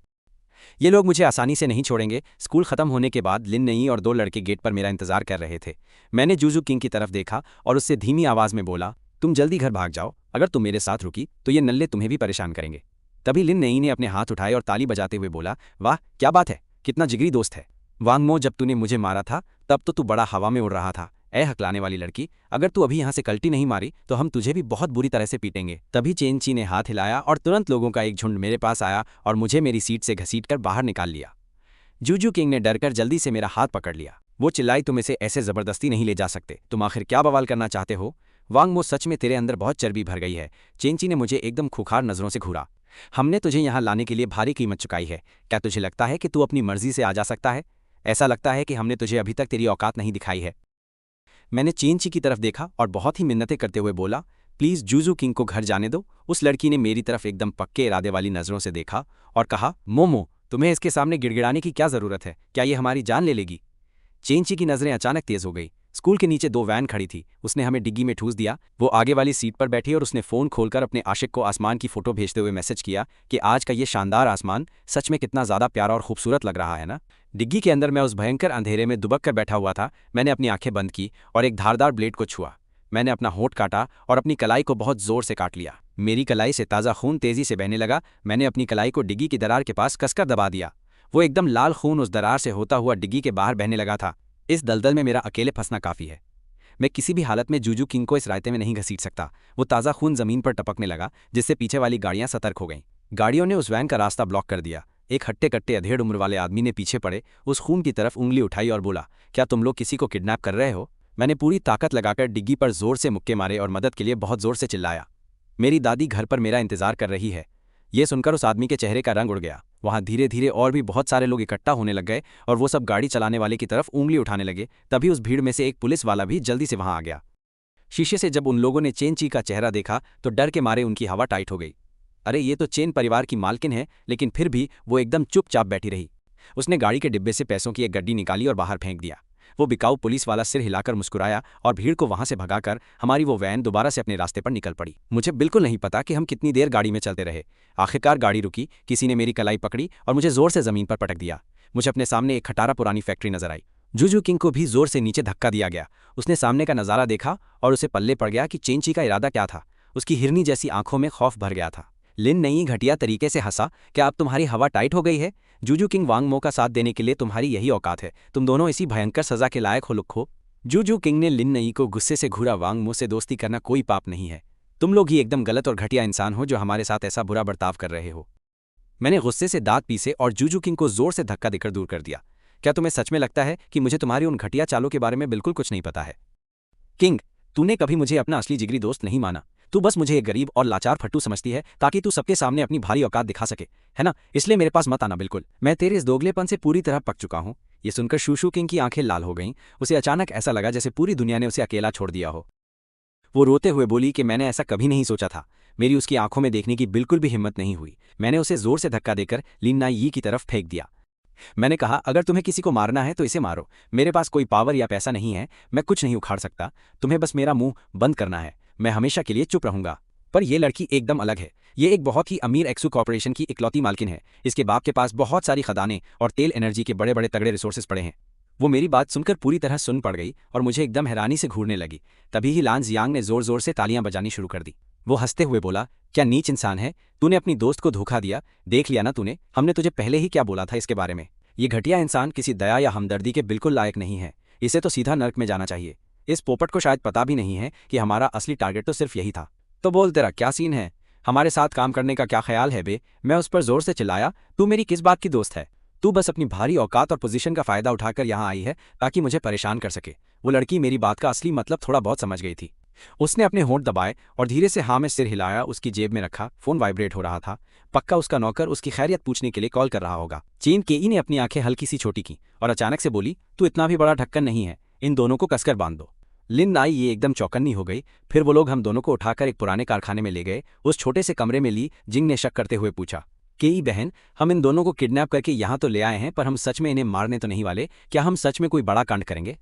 ये लोग मुझे आसानी से नहीं छोड़ेंगे। स्कूल खत्म होने के बाद लिन नई और 2 लड़के गेट पर मेरा इंतजार कर रहे थे। मैंने जूजू किंग की तरफ देखा और उससे धीमी आवाज में बोला, तुम जल्दी घर भाग जाओ। अगर तुम मेरे साथ रुकी तो ये नल्ले तुम्हें भी परेशान करेंगे। तभी लिन नई ने अपने हाथ उठाए और ताली बजाते हुए बोला, वाह क्या बात है, कितना जिगरी दोस्त है। वांगमो, जब तूने मुझे मारा था तब तो तू बड़ा हवा में उड़ रहा था। ए हकलाने वाली लड़की, अगर तू अभी यहाँ से कल्टी नहीं मारी तो हम तुझे भी बहुत बुरी तरह से पीटेंगे। तभी चेंची ने हाथ हिलाया और तुरंत लोगों का एक झुंड मेरे पास आया और मुझे मेरी सीट से घसीटकर बाहर निकाल लिया। जूजू किंग ने डरकर जल्दी से मेरा हाथ पकड़ लिया। वो चिल्लाई, तुम इसे ऐसे जबरदस्ती नहीं ले जा सकते। तुम आखिर क्या बवाल करना चाहते हो? वांगमो, सच में तेरे अंदर बहुत चर्बी भर गई है। चेंची ने मुझे एकदम खुखार नजरों से घूरा। हमने तुझे यहाँ लाने के लिए भारी कीमत चुकाई है। क्या तुझे लगता है कि तू अपनी मर्जी से आ जा सकता है? ऐसा लगता है कि हमने तुझे अभी तक तेरी औकात नहीं दिखाई है। मैंने चेंची की तरफ देखा और बहुत ही मिन्नतें करते हुए बोला, प्लीज़ जूजू किंग को घर जाने दो। उस लड़की ने मेरी तरफ एकदम पक्के इरादे वाली नज़रों से देखा और कहा, मोमो तुम्हें इसके सामने गिड़गिड़ाने की क्या ज़रूरत है? क्या ये हमारी जान ले लेगी? चेंची की नज़रें अचानक तेज़ हो गई। स्कूल के नीचे 2 वैन खड़ी थी। उसने हमें डिग्गी में ठूस दिया। वो आगे वाली सीट पर बैठी और उसने फ़ोन खोलकर अपने आशिक को आसमान की फ़ोटो भेजते हुए मैसेज किया कि आज का ये शानदार आसमान सच में कितना ज़्यादा प्यारा और खूबसूरत लग रहा है ना। डिग्गी के अंदर मैं उस भयंकर अंधेरे में दुबक कर बैठा हुआ था। मैंने अपनी आंखें बंद की और एक धारदार ब्लेड को छुआ। मैंने अपना होंठ काटा और अपनी कलाई को बहुत जोर से काट लिया। मेरी कलाई से ताज़ा खून तेज़ी से बहने लगा। मैंने अपनी कलाई को डिग्गी की दरार के पास कसकर दबा दिया। वो एकदम लाल खून उस दरार से होता हुआ डिग्गी के बाहर बहने लगा था। इस दलदल में मेरा अकेले फंसना काफ़ी है। मैं किसी भी हालत में जूजू किंग को इस रायते में नहीं घसीट सकता। वो ताज़ा खून ज़मीन पर टपकने लगा, जिससे पीछे वाली गाड़ियां सतर्क हो गईं। गाड़ियों ने उस वैन का रास्ता ब्लॉक कर दिया। एक हट्टे कट्टे अधेड़ उम्र वाले आदमी ने पीछे पड़े उस खून की तरफ उंगली उठाई और बोला, क्या तुम लोग किसी को किडनैप कर रहे हो? मैंने पूरी ताकत लगाकर डिग्गी पर जोर से मुक्के मारे और मदद के लिए बहुत जोर से चिल्लाया। मेरी दादी घर पर मेरा इंतजार कर रही है। ये सुनकर उस आदमी के चेहरे का रंग उड़ गया। वहाँ धीरे धीरे और भी बहुत सारे लोग इकट्ठा होने लग गए और वो सब गाड़ी चलाने वाले की तरफ उंगली उठाने लगे। तभी उस भीड़ में से एक पुलिस वाला भी जल्दी से वहाँ आ गया। शीशे से जब उन लोगों ने चेंची का चेहरा देखा तो डर के मारे उनकी हवा टाइट हो गई। अरे ये तो चेन परिवार की मालकिन है, लेकिन फिर भी वो एकदम चुपचाप बैठी रही। उसने गाड़ी के डिब्बे से पैसों की एक गड्डी निकाली और बाहर फेंक दिया। वो बिकाऊ पुलिस वाला सिर हिलाकर मुस्कुराया और भीड़ को वहां से भगाकर हमारी वो वैन दोबारा से अपने रास्ते पर निकल पड़ी। मुझे बिल्कुल नहीं पता कि हम कितनी देर गाड़ी में चलते रहे। आखिरकार गाड़ी रुकी। किसी ने मेरी कलाई पकड़ी और मुझे जोर से जमीन पर पटक दिया। मुझे अपने सामने एक खटारा पुरानी फैक्ट्री नजर आई। जूजू किंग को भी जोर से नीचे धक्का दिया गया। उसने सामने का नज़ारा देखा और उसे पल्ले पड़ गया कि चेंची का इरादा क्या था। उसकी हिरनी जैसी आंखों में खौफ भर गया था। लिन नई घटिया तरीके से हंसा, क्या अब तुम्हारी हवा टाइट हो गई है? जूजू किंग वांग मो का साथ देने के लिए तुम्हारी यही औकात है। तुम दोनों इसी भयंकर सजा के लायक हो लुक हो। जूजू किंग ने लिन नई को गुस्से से घूरा। वांग मो से दोस्ती करना कोई पाप नहीं है। तुम लोग ही एकदम गलत और घटिया इंसान हो जो हमारे साथ ऐसा बुरा बर्ताव कर रहे हो। मैंने गुस्से से दांत पीसे और जूजू किंग को जोर से धक्का देकर दूर कर दिया। क्या तुम्हें सच में लगता है कि मुझे तुम्हारी उन घटिया चालों के बारे में बिल्कुल कुछ नहीं पता है? किंग, तूने कभी मुझे अपना असली जिगरी दोस्त नहीं माना। तू बस मुझे एक गरीब और लाचार फट्टू समझती है ताकि तू सबके सामने अपनी भारी औकात दिखा सके, है ना? इसलिए मेरे पास मत आना बिल्कुल। मैं तेरे इस दोगलेपन से पूरी तरह पक चुका हूं। ये सुनकर शूशू किंग की आंखें लाल हो गईं। उसे अचानक ऐसा लगा जैसे पूरी दुनिया ने उसे अकेला छोड़ दिया हो। वो रोते हुए बोली कि मैंने ऐसा कभी नहीं सोचा था। मेरी उसकी आंखों में देखने की बिल्कुल भी हिम्मत नहीं हुई। मैंने उसे जोर से धक्का देकर लिन नाई की तरफ फेंक दिया। मैंने कहा, अगर तुम्हें किसी को मारना है तो इसे मारो। मेरे पास कोई पावर या पैसा नहीं है, मैं कुछ नहीं उखाड़ सकता। तुम्हें बस मेरा मुंह बंद करना है। मैं हमेशा के लिए चुप रहूंगा। पर यह लड़की एकदम अलग है। ये एक बहुत ही अमीर एक्सू कॉर्पोरेशन की इकलौती मालकिन है। इसके बाप के पास बहुत सारी खदानें और तेल एनर्जी के बड़े बड़े तगड़े रिसोर्सेज पड़े हैं। वो मेरी बात सुनकर पूरी तरह सुन पड़ गई और मुझे एकदम हैरानी से घूरने लगी। तभी ही लान जियांग ने जोर जोर से तालियां बजानी शुरू कर दी। वो हंसते हुए बोला, क्या नीच इंसान है, तूने अपनी दोस्त को धोखा दिया। देख लिया ना तूने, हमने तुझे पहले ही क्या बोला था इसके बारे में। ये घटिया इंसान किसी दया या हमदर्दी के बिल्कुल लायक नहीं है। इसे तो सीधा नर्क में जाना चाहिए। इस पोपट को शायद पता भी नहीं है कि हमारा असली टारगेट तो सिर्फ यही था। तो बोल, तेरा क्या सीन है? हमारे साथ काम करने का क्या ख्याल है बे? मैं उस पर जोर से चिल्लाया। तू मेरी किस बात की दोस्त है? तू बस अपनी भारी औकात और पोजीशन का फायदा उठाकर यहाँ आई है ताकि मुझे परेशान कर सके। वो लड़की मेरी बात का असली मतलब थोड़ा बहुत समझ गई थी। उसने अपने होंठ दबाए और धीरे से हाँ में सिर हिलाया। उसकी जेब में रखा फोन वाइब्रेट हो रहा था। पक्का उसका नौकर उसकी खैरियत पूछने के लिए कॉल कर रहा होगा। चीन केई ने अपनी आंखें हल्की सी छोटी की और अचानक से बोली, तू इतना भी बड़ा ढक्कन नहीं है, इन दोनों को कसकर बांध दो। लिन नाई ये एकदम चौकन्नी हो गई। फिर वो लोग हम दोनों को उठाकर एक पुराने कारखाने में ले गए। उस छोटे से कमरे में ली जिंग ने शक करते हुए पूछा, केई बहन, हम इन दोनों को किडनैप करके यहाँ तो ले आए हैं, पर हम सच में इन्हें मारने तो नहीं वाले। क्या हम सच में कोई बड़ा कांड करेंगे?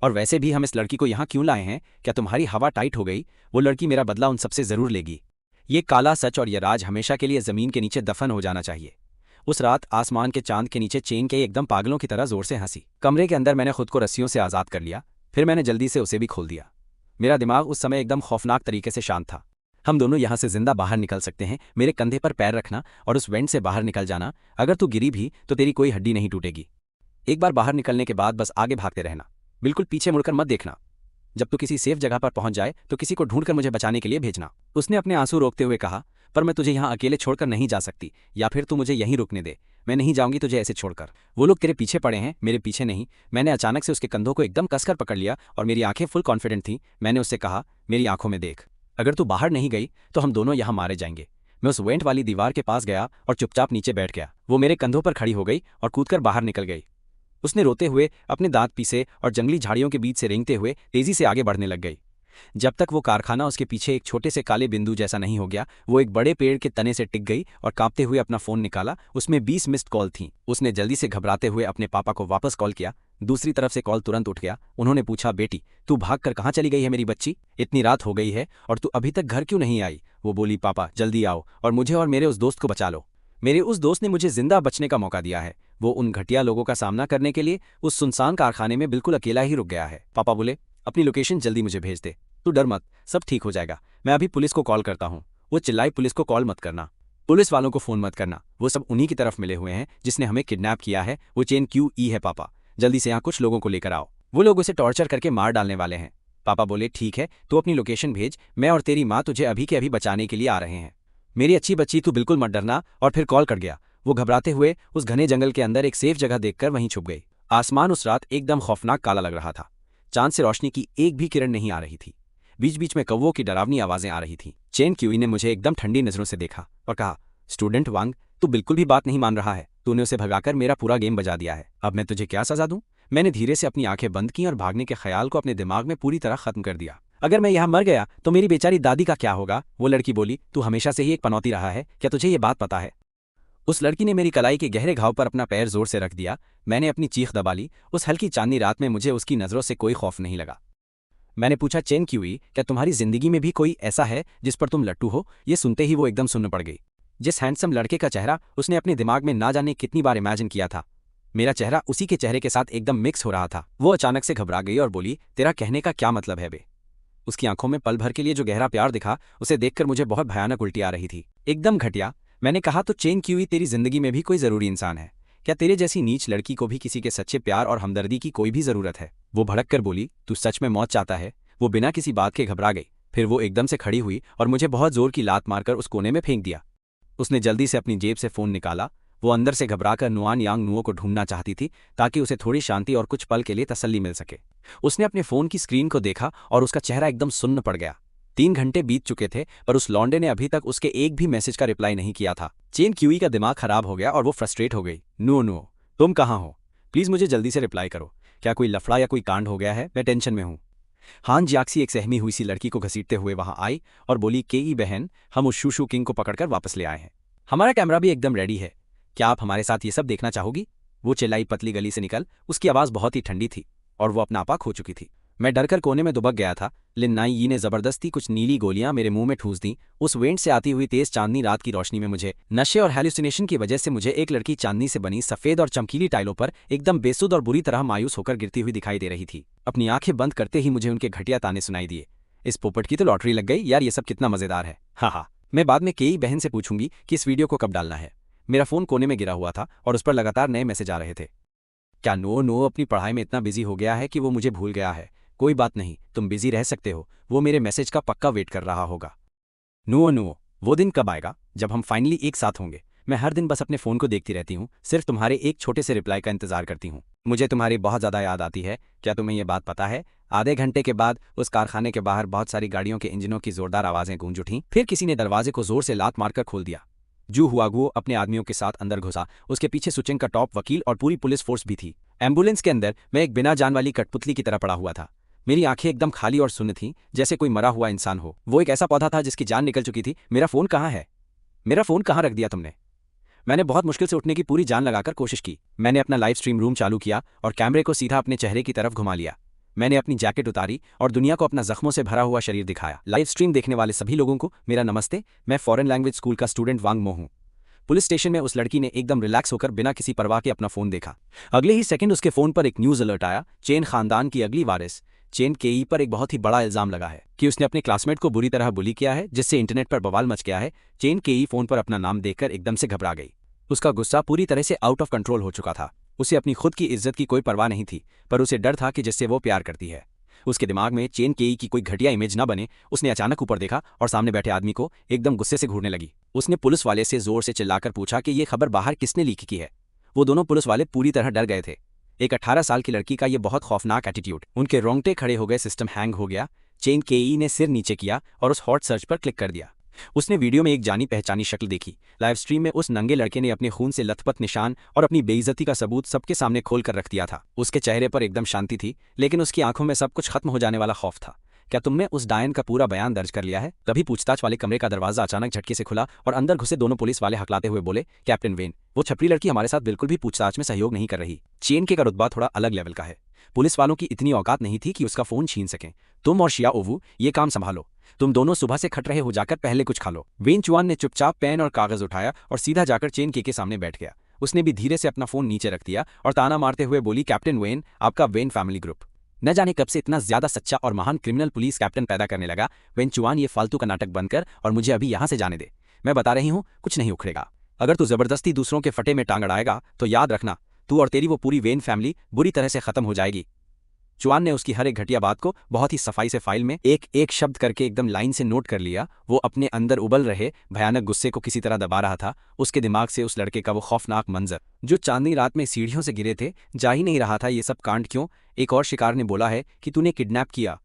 और वैसे भी हम इस लड़की को यहाँ क्यों लाए हैं? क्या तुम्हारी हवा टाइट हो गई? वो लड़की मेरा बदला उन सबसे जरूर लेगी। ये काला सच और ये राज हमेशा के लिए जमीन के नीचे दफन हो जाना चाहिए। उस रात आसमान के चांद के नीचे चेन के एकदम पागलों की तरह जोर से हंसी। कमरे के अंदर मैंने खुद को रस्सियों से आज़ाद कर लिया। फिर मैंने जल्दी से उसे भी खोल दिया। मेरा दिमाग उस समय एकदम खौफनाक तरीके से शांत था। हम दोनों यहाँ से जिंदा बाहर निकल सकते हैं। मेरे कंधे पर पैर रखना और उस वेंट से बाहर निकल जाना। अगर तू गिरी भी तो तेरी कोई हड्डी नहीं टूटेगी। एक बार बाहर निकलने के बाद बस आगे भागते रहना, बिल्कुल पीछे मुड़कर मत देखना। जब तू किसी सेफ जगह पर पहुंच जाए तो किसी को ढूंढकर मुझे बचाने के लिए भेजना। उसने अपने आंसू रोकते हुए कहा, पर मैं तुझे यहाँ अकेले छोड़कर नहीं जा सकती, या फिर तू मुझे यहीं रुकने दे। मैं नहीं जाऊंगी तुझे ऐसे छोड़कर। वो लोग तेरे पीछे पड़े हैं, मेरे पीछे नहीं। मैंने अचानक से उसके कंधों को एकदम कसकर पकड़ लिया और मेरी आंखें फुल कॉन्फिडेंट थीं। मैंने उससे कहा, मेरी आंखों में देख, अगर तू बाहर नहीं गई तो हम दोनों यहाँ मारे जाएंगे। मैं उस वेंट वाली दीवार के पास गया और चुपचाप नीचे बैठ गया। वो मेरे कंधों पर खड़ी हो गई और कूदकर बाहर निकल गई। उसने रोते हुए अपने दांत पीसे और जंगली झाड़ियों के बीच से रेंगते हुए तेजी से आगे बढ़ने लग गई। जब तक वो कारखाना उसके पीछे एक छोटे से काले बिंदु जैसा नहीं हो गया, वो एक बड़े पेड़ के तने से टिक गई और कांपते हुए अपना फोन निकाला। उसमें 20 मिस्ड कॉल थीं। उसने जल्दी से घबराते हुए अपने पापा को वापस कॉल किया। दूसरी तरफ से कॉल तुरंत उठ गया। उन्होंने पूछा, बेटी तू भागकर कहाँ चली गई है मेरी बच्ची? इतनी रात हो गई है और तू अभी तक घर क्यों नहीं आई? वो बोली, पापा जल्दी आओ और मुझे और मेरे उस दोस्त को बचा लो। मेरे उस दोस्त ने मुझे जिंदा बचने का मौका दिया है। वो उन घटिया लोगों का सामना करने के लिए उस सुनसान कारखाने में बिल्कुल अकेला ही रुक गया है। पापा बोले, अपनी लोकेशन जल्दी मुझे भेज दे। तू डर मत, सब ठीक हो जाएगा। मैं अभी पुलिस को कॉल करता हूँ। वो चिल्लाई, पुलिस को कॉल मत करना, पुलिस वालों को फोन मत करना। वो सब उन्हीं की तरफ मिले हुए हैं जिसने हमें किडनैप किया है। वो चेन QE है पापा, जल्दी से यहाँ कुछ लोगों को लेकर आओ। वो लोग उसे टॉर्चर करके मार डालने वाले हैं। पापा बोले, ठीक है, तू अपनी लोकेशन भेज, मैं और तेरी माँ तुझे अभी के अभी बचाने के लिए आ रहे हैं। मेरी अच्छी बच्ची, तू बिल्कुल मत डरना। और फिर कॉल कट गया। वो घबराते हुए उस घने जंगल के अंदर एक सेफ जगह देखकर वहीं छुप गई। आसमान उस रात एकदम खौफनाक काला लग रहा था। चांद से रोशनी की एक भी किरण नहीं आ रही थी। बीच बीच में कौवों की डरावनी आवाजें आ रही थीं। चेन QE ने मुझे एकदम ठंडी नजरों से देखा और कहा, स्टूडेंट वांग, तू बिल्कुल भी बात नहीं मान रहा है। तूने उसे भगाकर मेरा पूरा गेम बजा दिया है। अब मैं तुझे क्या सजा दूं? मैंने धीरे से अपनी आंखें बंद की और भागने के ख्याल को अपने दिमाग में पूरी तरह खत्म कर दिया। अगर मैं यहाँ मर गया तो मेरी बेचारी दादी का क्या होगा? वो लड़की बोली, तू हमेशा से ही एक पनौती रहा है, क्या तुझे ये बात पता है? उस लड़की ने मेरी कलाई के गहरे घाव पर अपना पैर जोर से रख दिया। मैंने अपनी चीख दबा ली। उस हल्की चांदनी रात में मुझे उसकी नजरों से कोई खौफ नहीं लगा। मैंने पूछा, चेन QE, क्या तुम्हारी जिंदगी में भी कोई ऐसा है जिस पर तुम लट्टू हो? ये सुनते ही वो एकदम सुन्न पड़ गई। जिस हैंडसम लड़के का चेहरा उसने अपने दिमाग में ना जाने कितनी बार इमेजिन किया था, मेरा चेहरा उसी के चेहरे के साथ एकदम मिक्स हो रहा था। वो अचानक से घबरा गई और बोली, तेरा कहने का क्या मतलब है बे? उसकी आंखों में पल भर के लिए जो गहरा प्यार दिखा, उसे देखकर मुझे बहुत भयानक उल्टी आ रही थी। एकदम घटिया, मैंने कहा, तो चेन क्यूई तेरी जिंदगी में भी कोई ज़रूरी इंसान है क्या? तेरे जैसी नीच लड़की को भी किसी के सच्चे प्यार और हमदर्दी की कोई भी ज़रूरत है? वो भड़क कर बोली, तू सच में मौत चाहता है? वो बिना किसी बात के घबरा गई। फिर वो एकदम से खड़ी हुई और मुझे बहुत जोर की लात मारकर उस कोने में फेंक दिया। उसने जल्दी से अपनी जेब से फ़ोन निकाला। वो अंदर से घबराकर नुआन यांग नुओ को ढूंढना चाहती थी ताकि उसे थोड़ी शांति और कुछ पल के लिए तसल्ली मिल सके। उसने अपने फ़ोन की स्क्रीन को देखा और उसका चेहरा एकदम सुन्न पड़ गया। 3 घंटे बीत चुके थे पर उस लौंडे ने अभी तक उसके एक भी मैसेज का रिप्लाई नहीं किया था। चेन क्यूई का दिमाग खराब हो गया और वो फ्रस्ट्रेट हो गई। नो नो, तुम कहाँ हो? प्लीज़ मुझे जल्दी से रिप्लाई करो। क्या कोई लफड़ा या कोई कांड हो गया है? मैं टेंशन में हूँ। हान जियाक्सी एक सहमी हुई सी लड़की को घसीटते हुए वहां आई और बोली, केई बहन, हम उस शूशू किंग को पकड़कर वापस ले आए हैं। हमारा कैमरा भी एकदम रेडी है। क्या आप हमारे साथ ये सब देखना चाहोगी? वो चिल्लाई पतली गली से निकल। उसकी आवाज़ बहुत ही ठंडी थी और वो अपना आपा खो चुकी थी। मैं डरकर कोने में दुबक गया था। लिन नाई यी ने जबरदस्ती कुछ नीली गोलियां मेरे मुंह में ठूस दी। उस वेंट से आती हुई तेज चांदनी रात की रोशनी में मुझे नशे और हैल्यूसिनेशन की वजह से मुझे एक लड़की चांदनी से बनी सफेद और चमकीली टाइलों पर एकदम बेसुध और बुरी तरह मायूस होकर गिरती हुई दिखाई दे रही थी। अपनी आंखें बंद करते ही मुझे उनके घटिया ताने सुनाई दिए। इस पोपट की तो लॉटरी लग गई यार, ये सब कितना मजेदार है। हाँ, मैं बाद में केई बहन से पूछूंगी कि इस वीडियो को कब डालना है। मेरा फोन कोने में गिरा हुआ था और उस पर लगातार नए मैसेज आ रहे थे। क्या नो अपनी पढ़ाई में इतना बिजी हो गया है कि वो मुझे भूल गया है? कोई बात नहीं, तुम बिजी रह सकते हो। वो मेरे मैसेज का पक्का वेट कर रहा होगा। नो, वो दिन कब आएगा जब हम फाइनली एक साथ होंगे? मैं हर दिन बस अपने फ़ोन को देखती रहती हूँ, सिर्फ तुम्हारे एक छोटे से रिप्लाई का इंतजार करती हूँ। मुझे तुम्हारी बहुत ज़्यादा याद आती है। क्या तुम्हें ये बात पता है? आधे घंटे के बाद उस कारखाने के बाहर बहुत सारी गाड़ियों के इंजनों की जोरदार आवाज़ें गूंज उठीं। फिर किसी ने दरवाजे को जोर से लात मारकर खोल दिया। जू हुआगुओ अपने आदमियों के साथ अंदर घुसा। उसके पीछे सुचेंग का टॉप वकील और पूरी पुलिस फोर्स भी थी। एम्बुलेंस के अंदर मैं एक बिना जान वाली कठपुतली की तरह पड़ा हुआ था। मेरी आंखें एकदम खाली और सुन्न थीं, जैसे कोई मरा हुआ इंसान हो। वो एक ऐसा पौधा था जिसकी जान निकल चुकी थी। मेरा फ़ोन कहाँ है? मेरा फ़ोन कहाँ रख दिया तुमने? मैंने बहुत मुश्किल से उठने की पूरी जान लगाकर कोशिश की। मैंने अपना लाइव स्ट्रीम रूम चालू किया और कैमरे को सीधा अपने चेहरे की तरफ घुमा लिया। मैंने अपनी जैकेट उतारी और दुनिया को अपना जख्मों से भरा हुआ शरीर दिखाया। लाइव स्ट्रीम देखने वाले सभी लोगों को मेरा नमस्ते। मैं फॉरेन लैंग्वेज स्कूल का स्टूडेंट वांग मो हूँ। पुलिस स्टेशन में उस लड़की ने एकदम रिलैक्स होकर बिना किसी परवाह के अपना फ़ोन देखा। अगले ही सेकंड उसके फ़ोन पर एक न्यूज़ अलर्ट आया। चेन खानदान की अगली वारिस चेन केई पर एक बहुत ही बड़ा इल्जाम लगा है कि उसने अपने क्लासमेट को बुरी तरह बुली किया है, जिससे इंटरनेट पर बवाल मच गया है। चेन केई फ़ोन पर अपना नाम देखकर एकदम से घबरा गई। उसका गुस्सा पूरी तरह से आउट ऑफ कंट्रोल हो चुका था। उसे अपनी खुद की इज्जत की कोई परवाह नहीं थी, पर उसे डर था कि जिससे वो प्यार करती है उसके दिमाग में चेन केई की कोई घटिया इमेज न बने। उसने अचानक ऊपर देखा और सामने बैठे आदमी को एकदम गुस्से से घूरने लगी। उसने पुलिस वाले से जोर से चिल्लाकर पूछा कि ये खबर बाहर किसने लीक की है। वो दोनों पुलिस वाले पूरी तरह डर गए थे। एक 18 साल की लड़की का ये बहुत खौफनाक एटीट्यूड। उनके रोंगटे खड़े हो गए। सिस्टम हैंग हो गया। चेन केई ने सिर नीचे किया और उस हॉट सर्च पर क्लिक कर दिया। उसने वीडियो में एक जानी पहचानी शक्ल देखी। लाइव स्ट्रीम में उस नंगे लड़के ने अपने खून से लथपथ निशान और अपनी बेइज्जती का सबूत सबके सामने खोल कर रख दिया था। उसके चेहरे पर एकदम शांति थी, लेकिन उसकी आंखों में सब कुछ खत्म हो जाने वाला खौफ था। क्या तुमने उस डायन का पूरा बयान दर्ज कर लिया है? तभी पूछताछ वाले कमरे का दरवाजा अचानक झटके से खुला और अंदर घुसे दोनों पुलिस वाले हकलाते हुए बोले, कैप्टन वेन, वो छपरी लड़की हमारे साथ बिल्कुल भी पूछताछ में सहयोग नहीं कर रही। चेन के का रुतबा थोड़ा अलग लेवल का है। पुलिस वालों की इतनी औकात नहीं थी कि उसका फ़ोन छीन सकें। तुम और शिया ओवू ये काम संभालो। तुम दोनों सुबह से खट रहे हो, जाकर पहले कुछ खा लो। वेन चुआन ने चुपचाप पेन और कागज उठाया और सीधा जाकर चेन के सामने बैठ गया। उसने भी धीरे से अपना फ़ोन नीचे रख दिया और ताना मारते हुए बोली, कैप्टन वेन, आपका वेन फैमिली ग्रुप न जाने कब से इतना ज्यादा सच्चा और महान क्रिमिनल पुलिस कैप्टन पैदा करने लगा। वेन चुआन, ये फालतू का नाटक बंद कर और मुझे अभी यहाँ से जाने दे। मैं बता रही हूँ, कुछ नहीं उखड़ेगा। अगर तू जबरदस्ती दूसरों के फटे में टांग अड़ाएगा तो याद रखना, तू और तेरी वो पूरी वेन फैमिली बुरी तरह से खत्म हो जाएगी। चुआन ने उसकी हर एक घटिया बात को बहुत ही सफाई से फाइल में एक एक शब्द करके एकदम लाइन से नोट कर लिया। वो अपने अंदर उबल रहे भयानक गुस्से को किसी तरह दबा रहा था। उसके दिमाग से उस लड़के का वो खौफनाक मंजर जो चांदनी रात में सीढ़ियों से गिरे थे जा ही नहीं रहा था। ये सब कांड क्यों? एक और शिकार ने बोला है कि तूने किडनैप किया।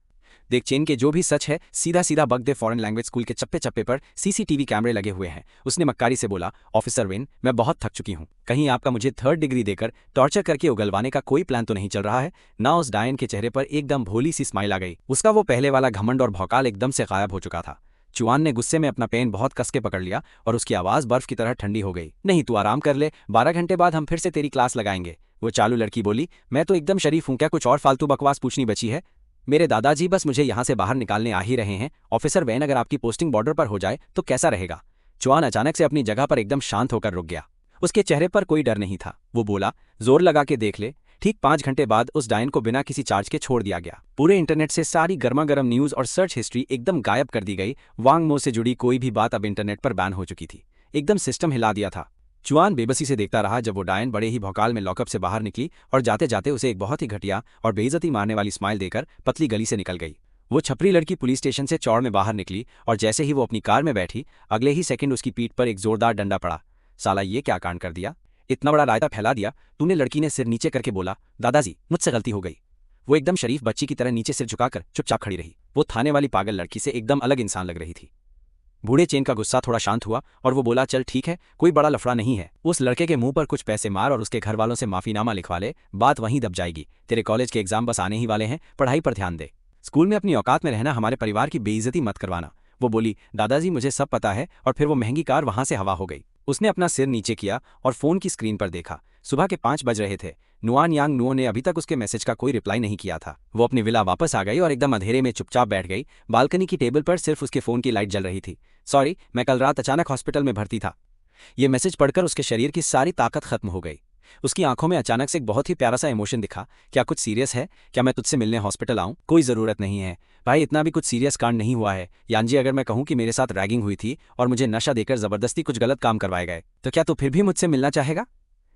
देख चेन के, जो भी सच है सीधा सीधा बक दे। फॉरेन लैंग्वेज स्कूल के चप्पे चप्पे पर सीसीटीवी कैमरे लगे हुए हैं। उसने मक्कारी से बोला, ऑफिसर वेन, मैं बहुत थक चुकी हूँ। कहीं आपका मुझे 3rd डिग्री देकर टॉर्चर करके उगलवाने का कोई प्लान तो नहीं चल रहा है ना? उस डायन के चेहरे पर एकदम भोली सी स्माइल आ गई। उसका वो पहले वाला घमंड और भौकाल एकदम से गायब हो चुका था। चुआन ने गुस्से में अपना पेन बहुत कस के पकड़ लिया और उसकी आवाज़ बर्फ की तरह ठंडी हो गई। नहीं, तू आराम कर ले, 12 घंटे बाद हम फिर से तेरी क्लास लगाएंगे। वो चालू लड़की बोली, मैं तो एकदम शरीफ हूँ, क्या कुछ और फालतू बकवास पूछनी बची है? मेरे दादाजी बस मुझे यहाँ से बाहर निकालने आ ही रहे हैं। ऑफिसर वैन, अगर आपकी पोस्टिंग बॉर्डर पर हो जाए तो कैसा रहेगा? चुआन अचानक से अपनी जगह पर एकदम शांत होकर रुक गया। उसके चेहरे पर कोई डर नहीं था। वो बोला, जोर लगा के देख ले। ठीक 5 घंटे बाद उस डायन को बिना किसी चार्ज के छोड़ दिया गया। पूरे इंटरनेट से सारी गर्मा गर्म न्यूज़ और सर्च हिस्ट्री एकदम गायब कर दी गई। वांग मो से जुड़ी कोई भी बात अब इंटरनेट पर बैन हो चुकी थी। एकदम सिस्टम हिला दिया था। चुआन बेबसी से देखता रहा जब वो डायन बड़े ही भौकाल में लॉकअप से बाहर निकली और जाते जाते उसे एक बहुत ही घटिया और बेइज्जती मारने वाली स्माइल देकर पतली गली से निकल गई। वो छपरी लड़की पुलिस स्टेशन से चौड़ में बाहर निकली और जैसे ही वो अपनी कार में बैठी, अगले ही सेकंड उसकी पीठ पर एक जोरदार डंडा पड़ा। साला ये क्या कांड कर दिया, इतना बड़ा रायता फैला दिया तूने, लड़की ने सिर नीचे करके बोला। दादाजी मुझसे गलती हो गई। वो एकदम शरीफ बच्ची की तरह नीचे सिर झुकाकर चुपचाप खड़ी रही। वो थाने वाली पागल लड़की से एकदम अलग इंसान लग रही थी। बूढ़े चेन का गुस्सा थोड़ा शांत हुआ और वो बोला, चल ठीक है, कोई बड़ा लफड़ा नहीं है। उस लड़के के मुंह पर कुछ पैसे मार और उसके घर वालों से माफीनामा लिखवा ले, बात वहीं दब जाएगी। तेरे कॉलेज के एग्जाम बस आने ही वाले हैं, पढ़ाई पर ध्यान दे। स्कूल में अपनी औकात में रहना, हमारे परिवार की बेइज्जती मत करवाना। वो बोली, दादाजी मुझे सब पता है। और फिर वो महंगी कार वहां से हवा हो गई। उसने अपना सिर नीचे किया और फोन की स्क्रीन पर देखा। सुबह के 5 बज रहे थे। नुआन यांग नुओ ने अभी तक उसके मैसेज का कोई रिप्लाई नहीं किया था। वो अपनी विला वापस आ गई और एकदम अंधेरे में चुपचाप बैठ गई। बालकनी की टेबल पर सिर्फ उसके फोन की लाइट जल रही थी। सॉरी, मैं कल रात अचानक हॉस्पिटल में भर्ती था। ये मैसेज पढ़कर उसके शरीर की सारी ताकत खत्म हो गई। उसकी आंखों में अचानक से एक बहुत ही प्यारा सा इमोशन दिखा। क्या कुछ सीरियस है? क्या मैं तुझसे मिलने हॉस्पिटल आऊं? कोई ज़रूरत नहीं है भाई, इतना भी कुछ सीरियस कांड नहीं हुआ है। यांजी, अगर मैं कहूं कि मेरे साथ रैगिंग हुई थी और मुझे नशा देकर जबरदस्ती कुछ गलत काम करवाए गए, तो क्या तू फिर भी मुझसे मिलना चाहेगा?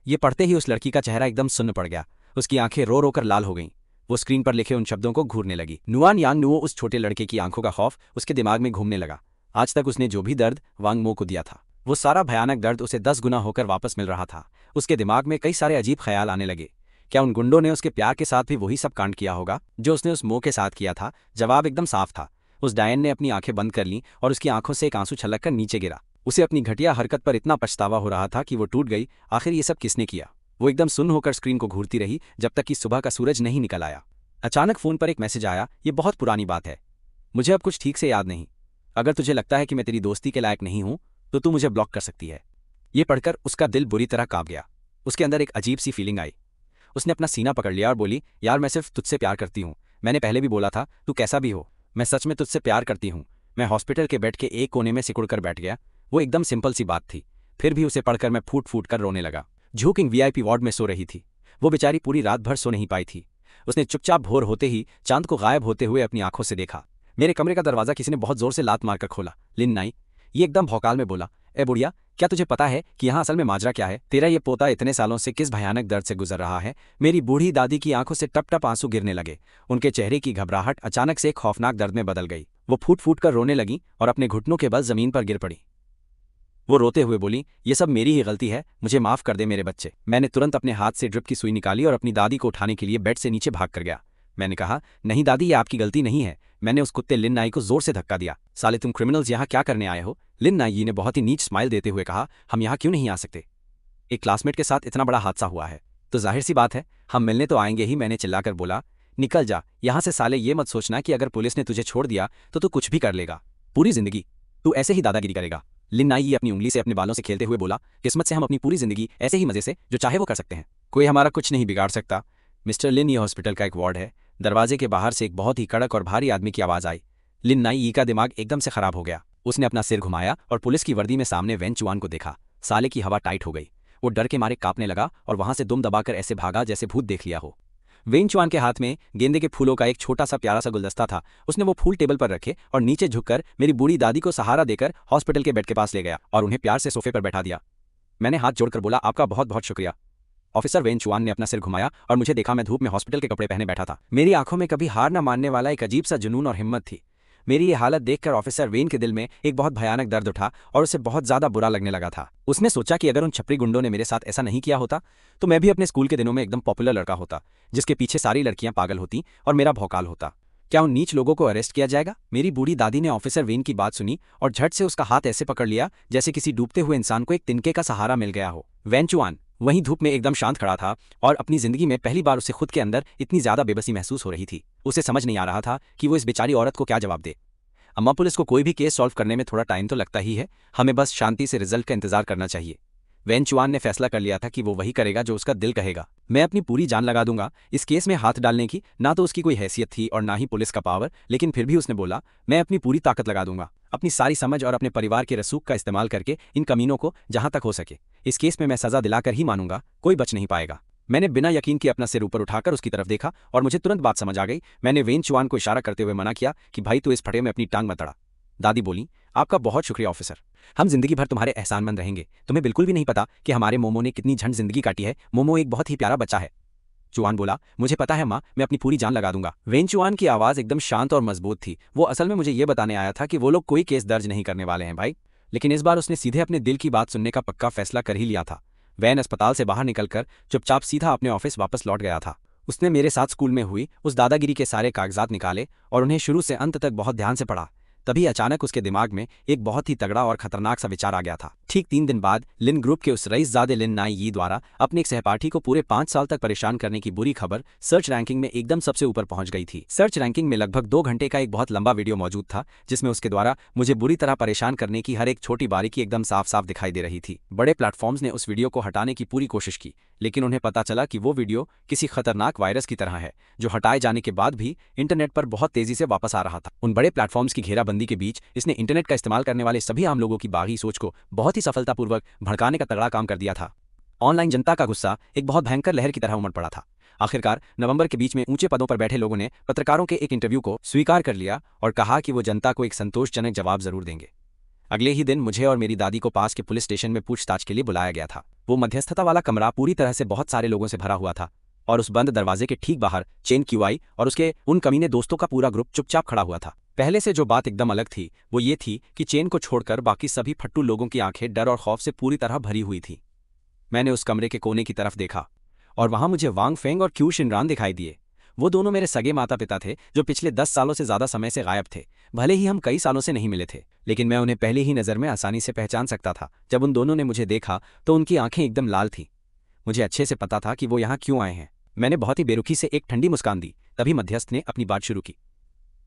ये पढ़ते ही उस लड़की का चेहरा एकदम सुन्न पड़ गया। उसकी आंखें रो रो कर लाल हो गईं। वो स्क्रीन पर लिखे उन शब्दों को घूरने लगी। नुआन यांग नुओ, उस छोटे लड़के की आंखों का खौफ उसके दिमाग में घूमने लगा। आज तक उसने जो भी दर्द वांग मो को दिया था, वो सारा भयानक दर्द उसे 10 गुना होकर वापस मिल रहा था। उसके दिमाग में कई सारे अजीब ख्याल आने लगे। क्या उन गुंडों ने उसके प्यार के साथ भी वही सब कांड किया होगा जो उसने उस मो के साथ किया था? जवाब एकदम साफ था। उस डायन ने अपनी आंखें बंद कर लीं और उसकी आंखों से एक आंसू छलक कर नीचे गिरा। उसे अपनी घटिया हरकत पर इतना पछतावा हो रहा था कि वो टूट गई। आखिर ये सब किसने किया? वो एकदम सुन्न होकर स्क्रीन को घूरती रही जब तक कि सुबह का सूरज नहीं निकल आया। अचानक फोन पर एक मैसेज आया। ये बहुत पुरानी बात है, मुझे अब कुछ ठीक से याद नहीं। अगर तुझे लगता है कि मैं तेरी दोस्ती के लायक नहीं हूं तो तू मुझे ब्लॉक कर सकती है। ये पढ़कर उसका दिल बुरी तरह कांप गया। उसके अंदर एक अजीब सी फीलिंग आई। उसने अपना सीना पकड़ लिया और बोली, यार मैं सिर्फ तुझसे प्यार करती हूँ। मैंने पहले भी बोला था, तू कैसा भी हो, मैं सच में तुझसे प्यार करती हूँ। मैं हॉस्पिटल के बेड के एक कोने में सिकुड़ कर बैठ गया। वो एकदम सिंपल सी बात थी, फिर भी उसे पढ़कर मैं फूट फूट कर रोने लगा। झूकिंग वीआईपी वार्ड में सो रही थी। वो बेचारी पूरी रात भर सो नहीं पाई थी। उसने चुपचाप भोर होते ही चांद को गायब होते हुए अपनी आंखों से देखा। मेरे कमरे का दरवाजा किसी ने बहुत जोर से लात मारकर खोला। लिन नाई, ये एकदम भौकाल में बोला, ए बुढ़िया, क्या तुझे पता है कि यहाँ असल में माजरा क्या है? तेरा ये पोता इतने सालों से किस भयानक दर्द से गुजर रहा है? मेरी बूढ़ी दादी की आंखों से टप टप आंसू गिरने लगे। उनके चेहरे की घबराहट अचानक से एक खौफनाक दर्द में बदल गई। वो फूट फूट कर रोने लगी और अपने घुटनों के बल जमीन पर गिर पड़ी। वो रोते हुए बोली, ये सब मेरी ही गलती है, मुझे माफ कर दे मेरे बच्चे। मैंने तुरंत अपने हाथ से ड्रिप की सुई निकाली और अपनी दादी को उठाने के लिए बेड से नीचे भाग कर गया। मैंने कहा, नहीं दादी, ये आपकी गलती नहीं है। मैंने उस कुत्ते लिन नाई को जोर से धक्का दिया। साले तुम क्रिमिनल्स यहाँ क्या करने आए हो? लिन नाई ने बहुत ही नीच स्माइल देते हुए कहा, हम यहाँ क्यों नहीं आ सकते? एक क्लासमेट के साथ इतना बड़ा हादसा हुआ है तो जाहिर सी बात है हम मिलने तो आएंगे ही। मैंने चिल्लाकर बोला, निकल जा यहाँ से साले, ये मत सोचना कि अगर पुलिस ने तुझे छोड़ दिया तो तू कुछ भी कर लेगा। पूरी जिंदगी तू ऐसे ही दादागिरी करेगा। लिन नाई अपनी उंगली से अपने बालों से खेलते हुए बोला, किस्मत से हम अपनी पूरी जिंदगी ऐसे ही मजे से जो चाहे वो कर सकते हैं। कोई हमारा कुछ नहीं बिगाड़ सकता। मिस्टर लिन, ये हॉस्पिटल का एक वार्ड है। दरवाजे के बाहर से एक बहुत ही कड़क और भारी आदमी की आवाज आई। लिन नाई का दिमाग एकदम से खराब हो गया। उसने अपना सिर घुमाया और पुलिस की वर्दी में सामने वेन चुआन को देखा। साले की हवा टाइट हो गई। वो डर के मारे कांपने लगा और वहां से दुम दबाकर ऐसे भागा जैसे भूत देख लिया हो। वेन चुआन के हाथ में गेंदे के फूलों का एक छोटा सा प्यारा सा गुलदस्ता था। उसने वो फूल टेबल पर रखे और नीचे झुककर मेरी बूढ़ी दादी को सहारा देकर हॉस्पिटल के बेड के पास ले गया और उन्हें प्यार से सोफे पर बैठा दिया। मैंने हाथ जोड़कर बोला, आपका बहुत बहुत शुक्रिया। ऑफिसर वेन चुआन ने अपना सिर घुमाया और मुझे देखा। मैं धूप में हॉस्पिटल के कपड़े पहने बैठा था। मेरी आंखों में कभी हार न मानने वाला एक अजीब सा जुनून और हिम्मत थी। मेरी ये हालत देखकर ऑफिसर वेन के दिल में एक बहुत भयानक दर्द उठा और उसे बहुत ज्यादा बुरा लगने लगा था। उसने सोचा कि अगर उन छपरी गुंडों ने मेरे साथ ऐसा नहीं किया होता तो मैं भी अपने स्कूल के दिनों में एकदम पॉपुलर लड़का होता जिसके पीछे सारी लड़कियां पागल होती और मेरा भौकाल होता। क्या उन नीच लोगों को अरेस्ट किया जाएगा? मेरी बूढ़ी दादी ने ऑफिसर वेन की बात सुनी और झट से उसका हाथ ऐसे पकड़ लिया जैसे किसी डूबते हुए इंसान को एक तिनके का सहारा मिल गया हो। वेन चुआन वहीं धूप में एकदम शांत खड़ा था और अपनी जिंदगी में पहली बार उसे खुद के अंदर इतनी ज्यादा बेबसी महसूस हो रही थी। उसे समझ नहीं आ रहा था कि वो इस बेचारी औरत को क्या जवाब दे। अम्मा, पुलिस को कोई भी केस सॉल्व करने में थोड़ा टाइम तो लगता ही है, हमें बस शांति से रिजल्ट का इंतजार करना चाहिए। वेन चुआन ने फैसला कर लिया था कि वो वही करेगा जो उसका दिल कहेगा। मैं अपनी पूरी जान लगा दूंगा इस केस में हाथ डालने की। ना तो उसकी कोई हैसियत थी और ना ही पुलिस का पावर, लेकिन फिर भी उसने बोला, मैं अपनी पूरी ताकत लगा दूंगा, अपनी सारी समझ और अपने परिवार के रसूख का इस्तेमाल करके इन कमीनों को जहां तक हो सके इस केस में मैं सजा दिलाकर ही मानूंगा। कोई बच नहीं पाएगा। मैंने बिना यकीन के अपना सिर ऊपर उठाकर उसकी तरफ देखा और मुझे तुरंत बात समझ आ गई। मैंने वेन चुआन को इशारा करते हुए मना किया कि भाई तू इस फटे में अपनी टांग मत अड़ा। दादी बोली, आपका बहुत शुक्रिया ऑफिसर, हम जिंदगी भर तुम्हारे एहसानमंद रहेंगे। तुम्हें बिल्कुल भी नहीं पता कि हमारे मोमो ने कितनी झंड जिंदगी काटी है। मोमो एक बहुत ही प्यारा बच्चा है। चुआन बोला, मुझे पता है माँ, मैं अपनी पूरी जान लगा दूंगा। वेन चुआन की आवाज़ एकदम शांत और मजबूत थी। वो असल में मुझे ये बताने आया था कि वो लोग कोई केस दर्ज नहीं करने वाले हैं भाई। लेकिन इस बार उसने सीधे अपने दिल की बात सुनने का पक्का फैसला कर ही लिया था। वैन अस्पताल से बाहर निकलकर चुपचाप सीधा अपने ऑफिस वापस लौट गया था। उसने मेरे साथ स्कूल में हुई उस दादागिरी के सारे कागजात निकाले और उन्हें शुरू से अंत तक बहुत ध्यान से पढ़ा। तभी अचानक उसके दिमाग में एक बहुत ही तगड़ा और खतरनाक सा विचार आ गया था। ठीक 3 दिन बाद लिन ग्रुप के उस रईसजादे लिन नाई यी द्वारा अपने एक सहपाठी को पूरे 5 साल तक परेशान करने की बुरी खबर सर्च रैंकिंग में एकदम सबसे ऊपर पहुंच गई थी। सर्च रैंकिंग में लगभग 2 घंटे का एक बहुत लंबा वीडियो मौजूद था, जिसमें उसके द्वारा मुझे बुरी तरह परेशान करने की हर एक छोटी बारीकी एकदम साफ साफ दिखाई दे रही थी। बड़े प्लेटफॉर्म्स ने उस वीडियो को हटाने की पूरी कोशिश की, लेकिन उन्हें पता चला कि वो वीडियो किसी खतरनाक वायरस की तरह है, जो हटाए जाने के बाद भी इंटरनेट पर बहुत तेजी से वापस आ रहा था। उन बड़े प्लेटफॉर्म्स की घेराबंदी के बीच इसने इंटरनेट का इस्तेमाल करने वाले सभी आम लोगों की बागी सोच को बहुत ही सफलतापूर्वक भड़काने का तगड़ा काम कर दिया था। ऑनलाइन जनता का गुस्सा एक बहुत भयंकर लहर की तरह उमड़ पड़ा था। आखिरकार नवंबर के बीच में ऊंचे पदों पर बैठे लोगों ने पत्रकारों के एक इंटरव्यू को स्वीकार कर लिया और कहा कि वो जनता को एक संतोषजनक जवाब जरूर देंगे। अगले ही दिन मुझे और मेरी दादी को पास के पुलिस स्टेशन में पूछताछ के लिए बुलाया गया था। वो मध्यस्थता वाला कमरा पूरी तरह से बहुत सारे लोगों से भरा हुआ था और उस बंद दरवाजे के ठीक बाहर चेन क्यूआई और उसके उन कमीने दोस्तों का पूरा ग्रुप चुपचाप खड़ा हुआ था। पहले से जो बात एकदम अलग थी वो ये थी कि चेन को छोड़कर बाकी सभी फट्टू लोगों की आंखें डर और खौफ से पूरी तरह भरी हुई थी। मैंने उस कमरे के कोने की तरफ देखा और वहां मुझे वांग फेंग और क्यू शिनरान दिखाई दिए। वो दोनों मेरे सगे माता पिता थे जो पिछले 10 सालों से ज्यादा समय से गायब थे। भले ही हम कई सालों से नहीं मिले थे, लेकिन मैं उन्हें पहले ही नजर में आसानी से पहचान सकता था। जब उन दोनों ने मुझे देखा तो उनकी आंखें एकदम लाल थीं। मुझे अच्छे से पता था कि वो यहाँ क्यों आए हैं। मैंने बहुत ही बेरुखी से एक ठंडी मुस्कान दी। तभी मध्यस्थ ने अपनी बात शुरू की।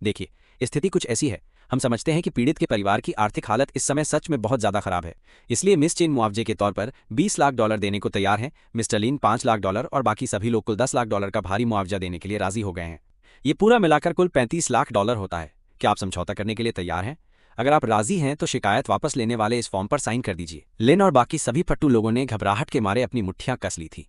देखिए, स्थिति कुछ ऐसी है। हम समझते हैं कि पीड़ित के परिवार की आर्थिक हालत इस समय सच में बहुत ज्यादा खराब है, इसलिए मिस चेन मुआवजे के तौर पर $20 लाख देने को तैयार हैं। मिस्टर लीन $5 लाख और बाकी सभी लोग कुल $10 लाख का भारी मुआवजा देने के लिए राजी हो गए हैं। ये पूरा मिलाकर कुल $35 लाख होता है। क्या आप समझौता करने के लिए तैयार हैं? अगर आप राजी हैं तो शिकायत वापस लेने वाले इस फॉर्म पर साइन कर दीजिए। लिन और बाकी सभी फट्टू लोगों ने घबराहट के मारे अपनी मुट्ठियां कस ली थी।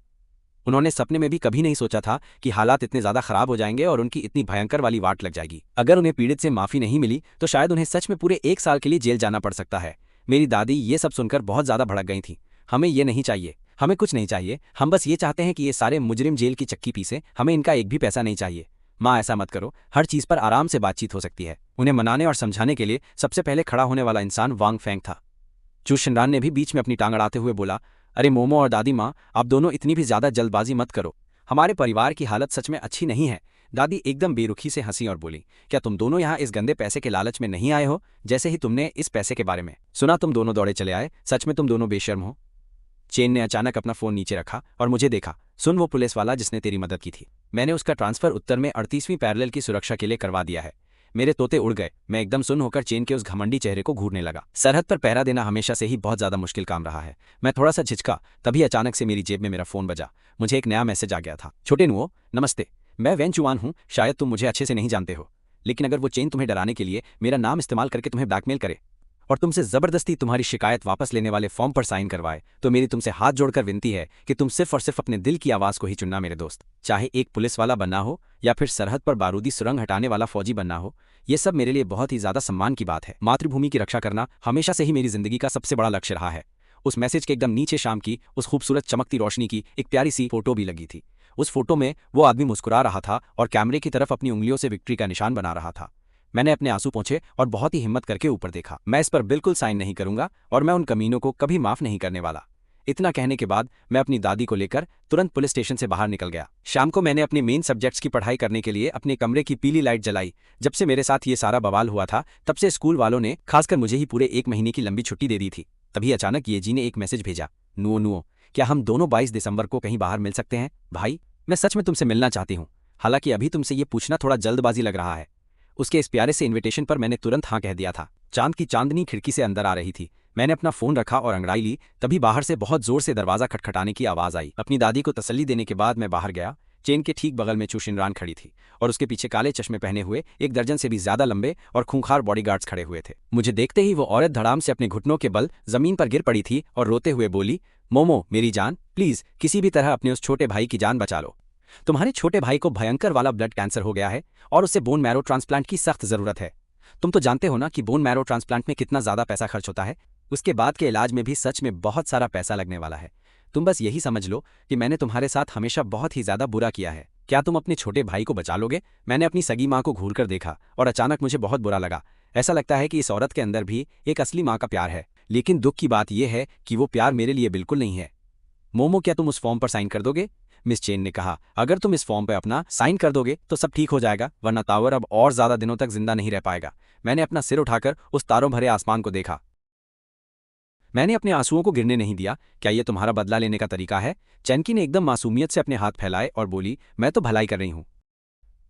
उन्होंने सपने में भी कभी नहीं सोचा था कि हालात इतने ज्यादा खराब हो जाएंगे और उनकी इतनी भयंकर वाली वाट लग जाएगी। अगर उन्हें पीड़ित से माफी नहीं मिली तो शायद उन्हें सच में पूरे 1 साल के लिए जेल जाना पड़ सकता है। मेरी दादी ये सब सुनकर बहुत ज्यादा भड़क गई थी। हमें ये नहीं चाहिए, हमें कुछ नहीं चाहिए। हम बस ये चाहते हैं कि ये सारे मुजरिम जेल की चक्की पीसे। हमें इनका एक भी पैसा नहीं चाहिए। माँ, ऐसा मत करो, हर चीज पर आराम से बातचीत हो सकती है। उन्हें मनाने और समझाने के लिए सबसे पहले खड़ा होने वाला इंसान वांग फेंग था। चू शिनरान ने भी बीच में अपनी टांग अड़ाते हुए बोला, अरे मोमो और दादी माँ, आप दोनों इतनी भी ज्यादा जल्दबाजी मत करो। हमारे परिवार की हालत सच में अच्छी नहीं है। दादी एकदम बेरुखी से हंसी और बोली, क्या तुम दोनों यहाँ इस गंदे पैसे के लालच में नहीं आए हो? जैसे ही तुमने इस पैसे के बारे में सुना तुम दोनों दौड़े चले आए। सच में तुम दोनों बेशर्म हो। चेन ने अचानक अपना फोन नीचे रखा और मुझे देखा। सुन, वो पुलिस वाला जिसने तेरी मदद की थी, मैंने उसका ट्रांसफर उत्तर में 38वीं पैरेलल की सुरक्षा के लिए करवा दिया है। मेरे तोते उड़ गए। मैं एकदम सुन्न होकर चेन के उस घमंडी चेहरे को घूरने लगा। सरहद पर पहरा देना हमेशा से ही बहुत ज्यादा मुश्किल काम रहा है। मैं थोड़ा सा झिझका, तभी अचानक से मेरी जेब में मेरा फोन बजा। मुझे एक नया मैसेज आ गया था। छोटे नुओ, नमस्ते, मैं वैन चुआन हूँ। शायद तुम मुझे अच्छे से नहीं जानते हो, लेकिन अगर वो चेन तुम्हें डराने के लिए मेरा नाम इस्तेमाल करके तुम्हें ब्लैकमेल करे और तुमसे जबरदस्ती तुम्हारी शिकायत वापस लेने वाले फॉर्म पर साइन करवाए, तो मेरी तुमसे हाथ जोड़कर विनती है कि तुम सिर्फ और सिर्फ अपने दिल की आवाज को ही चुनना मेरे दोस्त। चाहे एक पुलिस वाला बनना हो या फिर सरहद पर बारूदी सुरंग हटाने वाला फौजी बनना हो, ये सब मेरे लिए बहुत ही ज्यादा सम्मान की बात है। मातृभूमि की रक्षा करना हमेशा से ही मेरी जिंदगी का सबसे बड़ा लक्ष्य रहा है। उस मैसेज के एकदम नीचे शाम की उस खूबसूरत चमकती रोशनी की एक प्यारी सी फोटो भी लगी थी। उस फोटो में वो आदमी मुस्कुरा रहा था और कैमरे की तरफ अपनी उंगलियों से विक्ट्री का निशान बना रहा था। मैंने अपने आंसू पोंछे और बहुत ही हिम्मत करके ऊपर देखा। मैं इस पर बिल्कुल साइन नहीं करूंगा और मैं उन कमीनों को कभी माफ नहीं करने वाला। इतना कहने के बाद मैं अपनी दादी को लेकर तुरंत पुलिस स्टेशन से बाहर निकल गया। शाम को मैंने अपनी मेन सब्जेक्ट्स की पढ़ाई करने के लिए अपने कमरे की पीली लाइट जलाई। जब से मेरे साथ ये सारा बवाल हुआ था, तब से स्कूल वालों ने खासकर मुझे ही पूरे 1 महीने की लंबी छुट्टी दे दी थी। तभी अचानक ये जी ने एक मैसेज भेजा, नुओ नुओ, क्या हम दोनों 22 दिसंबर को कहीं बाहर मिल सकते हैं? भाई, मैं सच में तुमसे मिलना चाहती हूँ। हालांकि अभी तुमसे ये पूछना थोड़ा जल्दबाजी लग रहा है। उसके इस प्यारे से इन्विटेशन पर मैंने तुरंत हाँ कह दिया था। चांद की चांदनी खिड़की से अंदर आ रही थी। मैंने अपना फोन रखा और अंगड़ाई ली। तभी बाहर से बहुत जोर से दरवाजा खटखटाने की आवाज आई। अपनी दादी को तसल्ली देने के बाद मैं बाहर गया। चेन के ठीक बगल में चू शिनरान खड़ी थी और उसके पीछे काले चश्मे पहने हुए 1 दर्जन से भी ज्यादा लंबे और खूंखार बॉडीगार्ड्स खड़े हुए थे। मुझे देखते ही वो औरत धड़ाम से अपने घुटनों के बल जमीन पर गिर पड़ी थी और रोते हुए बोली, मोमो मेरी जान, प्लीज किसी भी तरह अपने उस छोटे भाई की जान बचा लो। तुम्हारे छोटे भाई को भयंकर वाला ब्लड कैंसर हो गया है और उसे बोन मैरो ट्रांसप्लांट की सख्त जरूरत है। तुम तो जानते हो ना कि बोन मैरो ट्रांसप्लांट में कितना ज्यादा पैसा खर्च होता है। उसके बाद के इलाज में भी सच में बहुत सारा पैसा लगने वाला है। तुम बस यही समझ लो कि मैंने तुम्हारे साथ हमेशा बहुत ही ज्यादा बुरा किया है। क्या तुम अपने छोटे भाई को बचा लोगे? मैंने अपनी सगी माँ को घूर कर देखा और अचानक मुझे बहुत बुरा लगा। ऐसा लगता है कि इस औरत के अंदर भी एक असली माँ का प्यार है, लेकिन दुख की बात यह है कि वो प्यार मेरे लिए बिल्कुल नहीं है। मोमो, क्या तुम उस फॉर्म पर साइन कर दोगे? मिस चेन ने कहा, अगर तुम इस फॉर्म पर अपना साइन कर दोगे तो सब ठीक हो जाएगा, वरना टावर अब और ज्यादा दिनों तक जिंदा नहीं रह पाएगा। मैंने अपना सिर उठाकर उस तारों भरे आसमान को देखा। मैंने अपने आंसुओं को गिरने नहीं दिया। क्या यह तुम्हारा बदला लेने का तरीका है? चैनकी ने एकदम मासूमियत से अपने हाथ फैलाए और बोली, मैं तो भलाई कर रही हूं।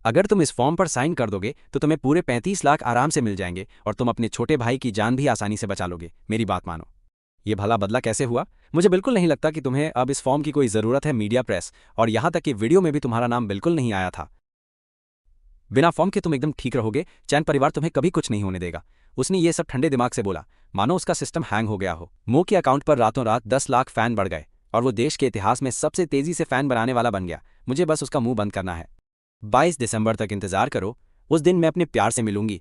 अगर तुम इस फॉर्म पर साइन कर दोगे तो तुम्हें पूरे 35 लाख आराम से मिल जाएंगे और तुम अपने छोटे भाई की जान भी आसानी से बचा लोगे। मेरी बात मानो। ये भला बदला कैसे हुआ? मुझे बिल्कुल नहीं लगता कि तुम्हें अब इस फॉर्म की कोई जरूरत है। मीडिया, प्रेस और यहां तक कि वीडियो में भी तुम्हारा नाम बिल्कुल नहीं आया था। बिना फॉर्म के तुम एकदम ठीक रहोगे। चैन परिवार तुम्हें कभी कुछ नहीं होने देगा। उसने ये सब ठंडे दिमाग से बोला, मानो उसका सिस्टम हैंग हो गया हो। मो के अकाउंट पर रातों रात 10 लाख फैन बढ़ गए और वो देश के इतिहास में सबसे तेजी से फैन बनाने वाला बन गया। मुझे बस उसका मुंह बंद करना है। 22 दिसंबर तक इंतजार करो। उस दिन मैं अपने प्यार से मिलूंगी।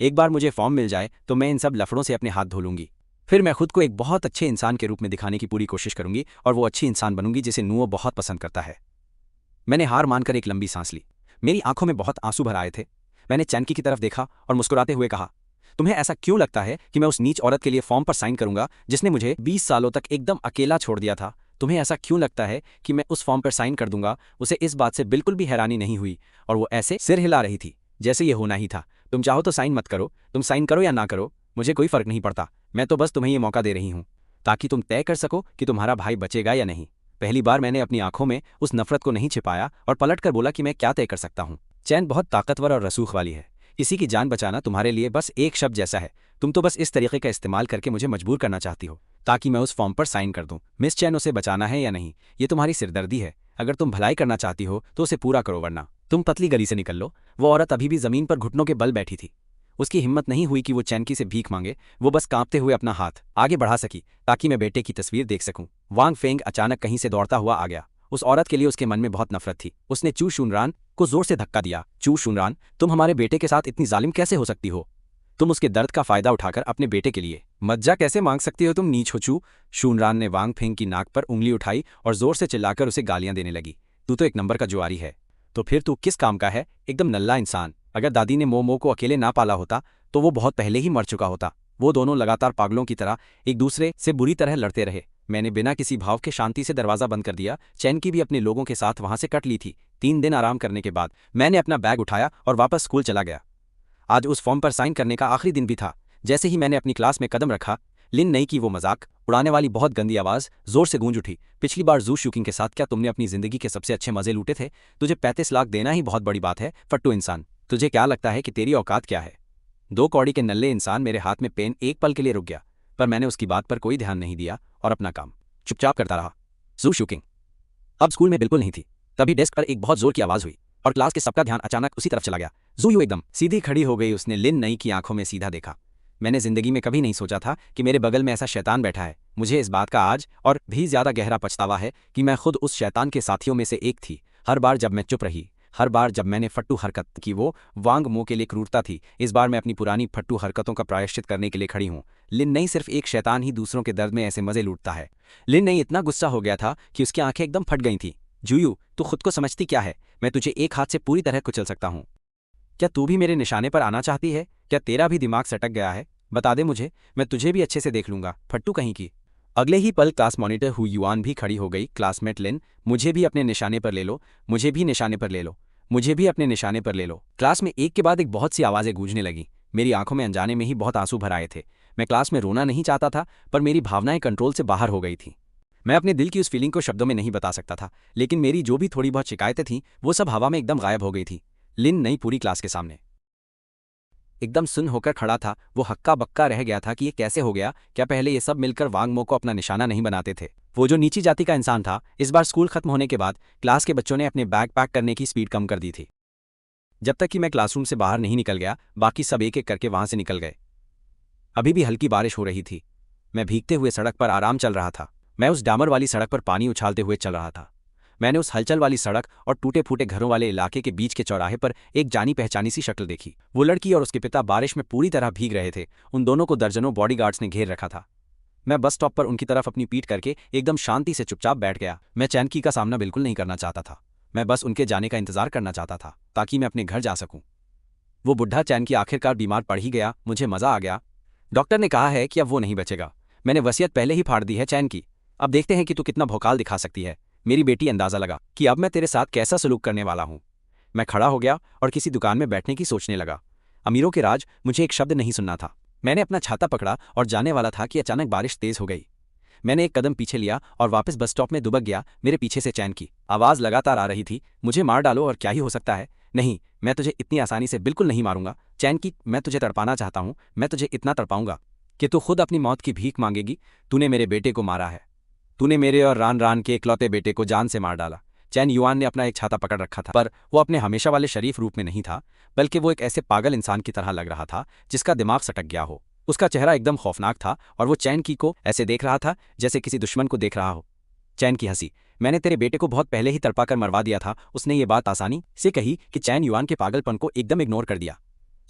एक बार मुझे फॉर्म मिल जाए तो मैं इन सब लफड़ों से अपने हाथ धो लूंगी। फिर मैं खुद को एक बहुत अच्छे इंसान के रूप में दिखाने की पूरी कोशिश करूंगी और वो अच्छी इंसान बनूंगी जिसे नुओ बहुत पसंद करता है। मैंने हार मानकर एक लंबी सांस ली। मेरी आंखों में बहुत आंसू भर आए थे। मैंने चैनकी की तरफ देखा और मुस्कुराते हुए कहा, तुम्हें ऐसा क्यों लगता है कि मैं उस नीच औरत के लिए फॉर्म पर साइन करूंगा जिसने मुझे 20 सालों तक एकदम अकेला छोड़ दिया था? तुम्हें ऐसा क्यों लगता है कि मैं उस फॉर्म पर साइन कर दूंगा? उसे इस बात से बिल्कुल भी हैरानी नहीं हुई और वो ऐसे सिर हिला रही थी जैसे ये होना ही था। तुम चाहो तो साइन मत करो, तुम साइन करो या ना करो, मुझे कोई फर्क नहीं पड़ता। मैं तो बस तुम्हें ये मौका दे रही हूं ताकि तुम तय कर सको कि तुम्हारा भाई बचेगा या नहीं। पहली बार मैंने अपनी आंखों में उस नफरत को नहीं छिपाया और पलट कर बोला कि मैं क्या तय कर सकता हूं। चैन बहुत ताकतवर और रसूख वाली है। किसी की जान बचाना तुम्हारे लिए बस एक शब्द जैसा है। तुम तो बस इस तरीके का इस्तेमाल करके मुझे मजबूर करना चाहती हो ताकि मैं उस फॉर्म पर साइन कर दूं। मिस चैन, उसे बचाना है या नहीं, ये तुम्हारी सिरदर्दी है। अगर तुम भलाई करना चाहती हो तो उसे पूरा करो, वरना तुम पतली गली से निकल लो। वो औरत अभी भी जमीन पर घुटनों के बल बैठी थी। उसकी हिम्मत नहीं हुई कि वो चैनकी से भीख मांगे। वो बस कांपते हुए अपना हाथ आगे बढ़ा सकी ताकि मैं बेटे की तस्वीर देख सकूं। वांग फेंग अचानक कहीं से दौड़ता हुआ आ गया। उस औरत के लिए उसके मन में बहुत नफरत थी। उसने चू शुनरान को जोर से धक्का दिया। चू शुनरान, तुम हमारे बेटे के साथ इतनी जालिम कैसे हो सकती हो? तुम उसके दर्द का फायदा उठाकर अपने बेटे के लिए मज्जा कैसे मांग सकती हो? तुम नीच हो। चू शुनरान ने वांग फेंग की नाक पर उंगली उठाई और जोर से चिल्लाकर उसे गालियां देने लगी। तू तो एक नंबर का जुआरी है। तो फिर तू किस काम का है? एकदम नल्ला इंसान। अगर दादी ने मोमो को अकेले ना पाला होता तो वो बहुत पहले ही मर चुका होता। वो दोनों लगातार पागलों की तरह एक दूसरे से बुरी तरह लड़ते रहे। मैंने बिना किसी भाव के शांति से दरवाजा बंद कर दिया। चैन की भी अपने लोगों के साथ वहां से कट ली थी। 3 दिन आराम करने के बाद मैंने अपना बैग उठाया और वापस स्कूल चला गया। आज उस फॉर्म पर साइन करने का आखिरी दिन भी था। जैसे ही मैंने अपनी क्लास में कदम रखा, लिन नई की वो मजाक उड़ाने वाली बहुत गंदी आवाज जोर से गूंज उठी। पिछली बार जू शूकिंग के साथ क्या तुमने अपनी जिंदगी के सबसे अच्छे मजे लूटे थे? तुझे 35 लाख देना ही बहुत बड़ी बात है, फट्टू इंसान। तुझे क्या लगता है कि तेरी औकात क्या है? 2 कौड़ी के नल्ले इंसान। मेरे हाथ में पेन एक पल के लिए रुक गया, पर मैंने उसकी बात पर कोई ध्यान नहीं दिया और अपना काम चुपचाप करता रहा। जू शूकिंग अब स्कूल में बिल्कुल नहीं थी। तभी डेस्क पर एक बहुत जोर की आवाज हुई और क्लास के सबका ध्यान अचानक उसी तरफ चला गया। जू यू एकदम सीधी खड़ी हो गई। उसने लिन नई की आंखों में सीधा देखा। मैंने जिंदगी में कभी नहीं सोचा था कि मेरे बगल में ऐसा शैतान बैठा है। मुझे इस बात का आज और भी ज्यादा गहरा पछतावा है कि मैं खुद उस शैतान के साथियों में से एक थी। हर बार जब मैं चुप रही, हर बार जब मैंने फट्टू हरकत की, वो वांग मो के लिए क्रूरता थी। इस बार मैं अपनी पुरानी फट्टू हरकतों का प्रायश्चित करने के लिए खड़ी हूँ। लिन नई सिर्फ एक शैतान ही दूसरों के दर्द में ऐसे मजे लूटता है। लिन नई इतना गुस्सा हो गया था कि उसकी आंखें एकदम फट गई थीं। जूयू, तू खुद को समझती क्या है? मैं तुझे एक हाथ से पूरी तरह कुचल सकता हूँ। क्या तू भी मेरे निशाने पर आना चाहती है? क्या तेरा भी दिमाग सटक गया है? बता दे मुझे, मैं तुझे भी अच्छे से देख लूंगा, फट्टू कहीं की। अगले ही पल क्लास मॉनिटर हु युआन भी खड़ी हो गई। क्लासमेट लिन, मुझे भी अपने निशाने पर ले लो, मुझे भी निशाने पर ले लो, मुझे भी अपने निशाने पर ले लो। क्लास में एक के बाद एक बहुत सी आवाजें गूंजने लगीं। मेरी आंखों में अनजाने में ही बहुत आंसू भर आए थे। मैं क्लास में रोना नहीं चाहता था, पर मेरी भावनाएं कंट्रोल से बाहर हो गई थी। मैं अपने दिल की उस फीलिंग को शब्दों में नहीं बता सकता था, लेकिन मेरी जो भी थोड़ी बहुत शिकायतें थीं वो सब हवा में एकदम गायब हो गई थी। लिन नई पूरी क्लास के सामने एकदम सुन्न होकर खड़ा था। वो हक्का बक्का रह गया था कि ये कैसे हो गया। क्या पहले ये सब मिलकर वांग मो को अपना निशाना नहीं बनाते थे? वो जो नीची जाति का इंसान था। इस बार स्कूल खत्म होने के बाद क्लास के बच्चों ने अपने बैग पैक करने की स्पीड कम कर दी थी। जब तक कि मैं क्लासरूम से बाहर नहीं निकल गया, बाकी सब एक एक करके वहां से निकल गए। अभी भी हल्की बारिश हो रही थी। मैं भीगते हुए सड़क पर आराम चल रहा था। मैं उस डामर वाली सड़क पर पानी उछालते हुए चल रहा था। मैंने उस हलचल वाली सड़क और टूटे फूटे घरों वाले इलाके के बीच के चौराहे पर एक जानी पहचानी सी शक्ल देखी। वो लड़की और उसके पिता बारिश में पूरी तरह भीग रहे थे। उन दोनों को दर्जनों बॉडीगार्ड्स ने घेर रखा था। मैं बस स्टॉप पर उनकी तरफ अपनी पीठ करके एकदम शांति से चुपचाप बैठ गया। मैं चैनकी का सामना बिल्कुल नहीं करना चाहता था। मैं बस उनके जाने का इंतजार करना चाहता था ताकि मैं अपने घर जा सकूं। वो बुढ़ा चैनकी आखिरकार बीमार पड़ ही गया। मुझे मजा आ गया। डॉक्टर ने कहा है कि अब वो नहीं बचेगा। मैंने वसीयत पहले ही फाड़ दी है चैनकी। अब देखते हैं कि तू कितना भौकाल दिखा सकती है। मेरी बेटी अंदाजा लगा कि अब मैं तेरे साथ कैसा सलूक करने वाला हूं। मैं खड़ा हो गया और किसी दुकान में बैठने की सोचने लगा। अमीरों के राज, मुझे एक शब्द नहीं सुनना था। मैंने अपना छाता पकड़ा और जाने वाला था कि अचानक बारिश तेज हो गई। मैंने एक कदम पीछे लिया और वापस बस स्टॉप में दुबक गया। मेरे पीछे से चैन की आवाज़ लगातार आ रही थी, मुझे मार डालो और क्या ही हो सकता है। नहीं, मैं तुझे इतनी आसानी से बिल्कुल नहीं मारूंगा। चैन की, मैं तुझे तड़पाना चाहता हूं। मैं तुझे इतना तड़पाऊंगा कि तू खुद अपनी मौत की भीख मांगेगी। तूने मेरे बेटे को मारा है। तूने मेरे और रान रान के इकलौते बेटे को जान से मार डाला। चैन युआन ने अपना एक छाता पकड़ रखा था, पर वो अपने हमेशा वाले शरीफ रूप में नहीं था, बल्कि वो एक ऐसे पागल इंसान की तरह लग रहा था जिसका दिमाग सटक गया हो। उसका चेहरा एकदम खौफनाक था और वो चैन की को ऐसे देख रहा था जैसे किसी दुश्मन को देख रहा हो। चैन की हंसी, मैंने तेरे बेटे को बहुत पहले ही तड़पा कर मरवा दिया था। उसने ये बात आसानी से कही कि चैन युआन के पागलपन को एकदम इग्नोर कर दिया।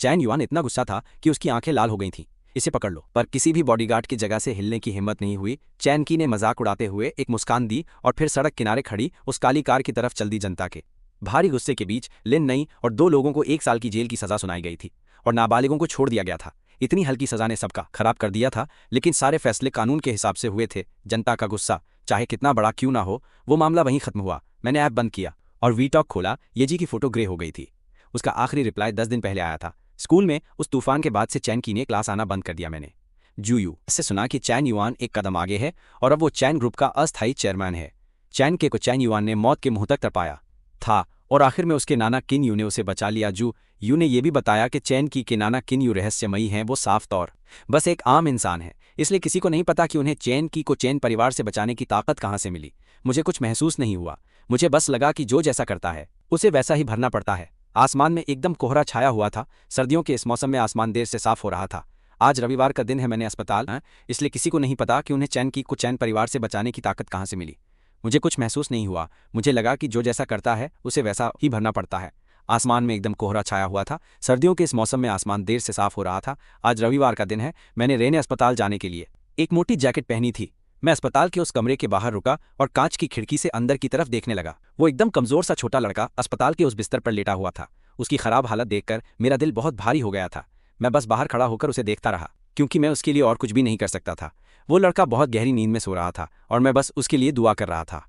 चैन युआन इतना गुस्सा था कि उसकी आंखें लाल हो गई थीं। इसे पकड़ लो। पर किसी भी बॉडीगार्ड की जगह से हिलने की हिम्मत नहीं हुई। चैन की ने मजाक उड़ाते हुए एक मुस्कान दी और फिर सड़क किनारे खड़ी उस काली कार की तरफ चल दी। जनता के भारी गुस्से के बीच लिन नई और 2 लोगों को 1 साल की जेल की सजा सुनाई गई थी और नाबालिगों को छोड़ दिया गया था। इतनी हल्की सजा ने सबका खराब कर दिया था, लेकिन सारे फैसले कानून के हिसाब से हुए थे। जनता का गुस्सा चाहे कितना बड़ा क्यों ना हो, वो मामला वहीं खत्म हुआ। मैंने ऐप बंद किया और वीटॉक खोला। येजी की फोटो ग्रे हो गई थी। उसका आखिरी रिप्लाई 10 दिन पहले आया था। स्कूल में उस तूफान के बाद से चैन की ने क्लास आना बंद कर दिया। मैंने जूयू से सुना कि चैन युआन एक कदम आगे है और अब वो चैन ग्रुप का अस्थायी चेयरमैन है। चैन के को चैन युआन ने मौत के मुंह तक तपाया था और आखिर में उसके नाना किन यू ने उसे बचा लिया। जू यू ने यह भी बताया कि चैन की के नाना किन यू रहस्यमयी हैं। वो साफ तौर बस एक आम इंसान है, इसलिए किसी को नहीं पता कि उन्हें चैन की को चैन परिवार से बचाने की ताकत कहाँ से मिली। मुझे कुछ महसूस नहीं हुआ। मुझे बस लगा कि जो जैसा करता है उसे वैसा ही भरना पड़ता है। आसमान में एकदम कोहरा छाया हुआ था। सर्दियों के इस मौसम में आसमान देर से साफ हो रहा था। आज रविवार का दिन है। मैंने अस्पताल इसलिए किसी को नहीं पता कि उन्हें चैन की को चैन परिवार से बचाने की ताकत कहाँ से मिली। मुझे कुछ महसूस नहीं हुआ। मुझे लगा कि जो जैसा करता है उसे वैसा ही भरना पड़ता है। आसमान में एकदम कोहरा छाया हुआ था। सर्दियों के इस मौसम में आसमान देर से साफ हो रहा था। आज रविवार का दिन है। मैंने रेने अस्पताल जाने के लिए एक मोटी जैकेट पहनी थी। मैं अस्पताल के उस कमरे के बाहर रुका और कांच की खिड़की से अंदर की तरफ देखने लगा। वो एकदम कमजोर सा छोटा लड़का अस्पताल के उस बिस्तर पर लेटा हुआ था। उसकी खराब हालत देखकर मेरा दिल बहुत भारी हो गया था। मैं बस बाहर खड़ा होकर उसे देखता रहा, क्योंकि मैं उसके लिए और कुछ भी नहीं कर सकता था। वो लड़का बहुत गहरी नींद में सो रहा था और मैं बस उसके लिए दुआ कर रहा था।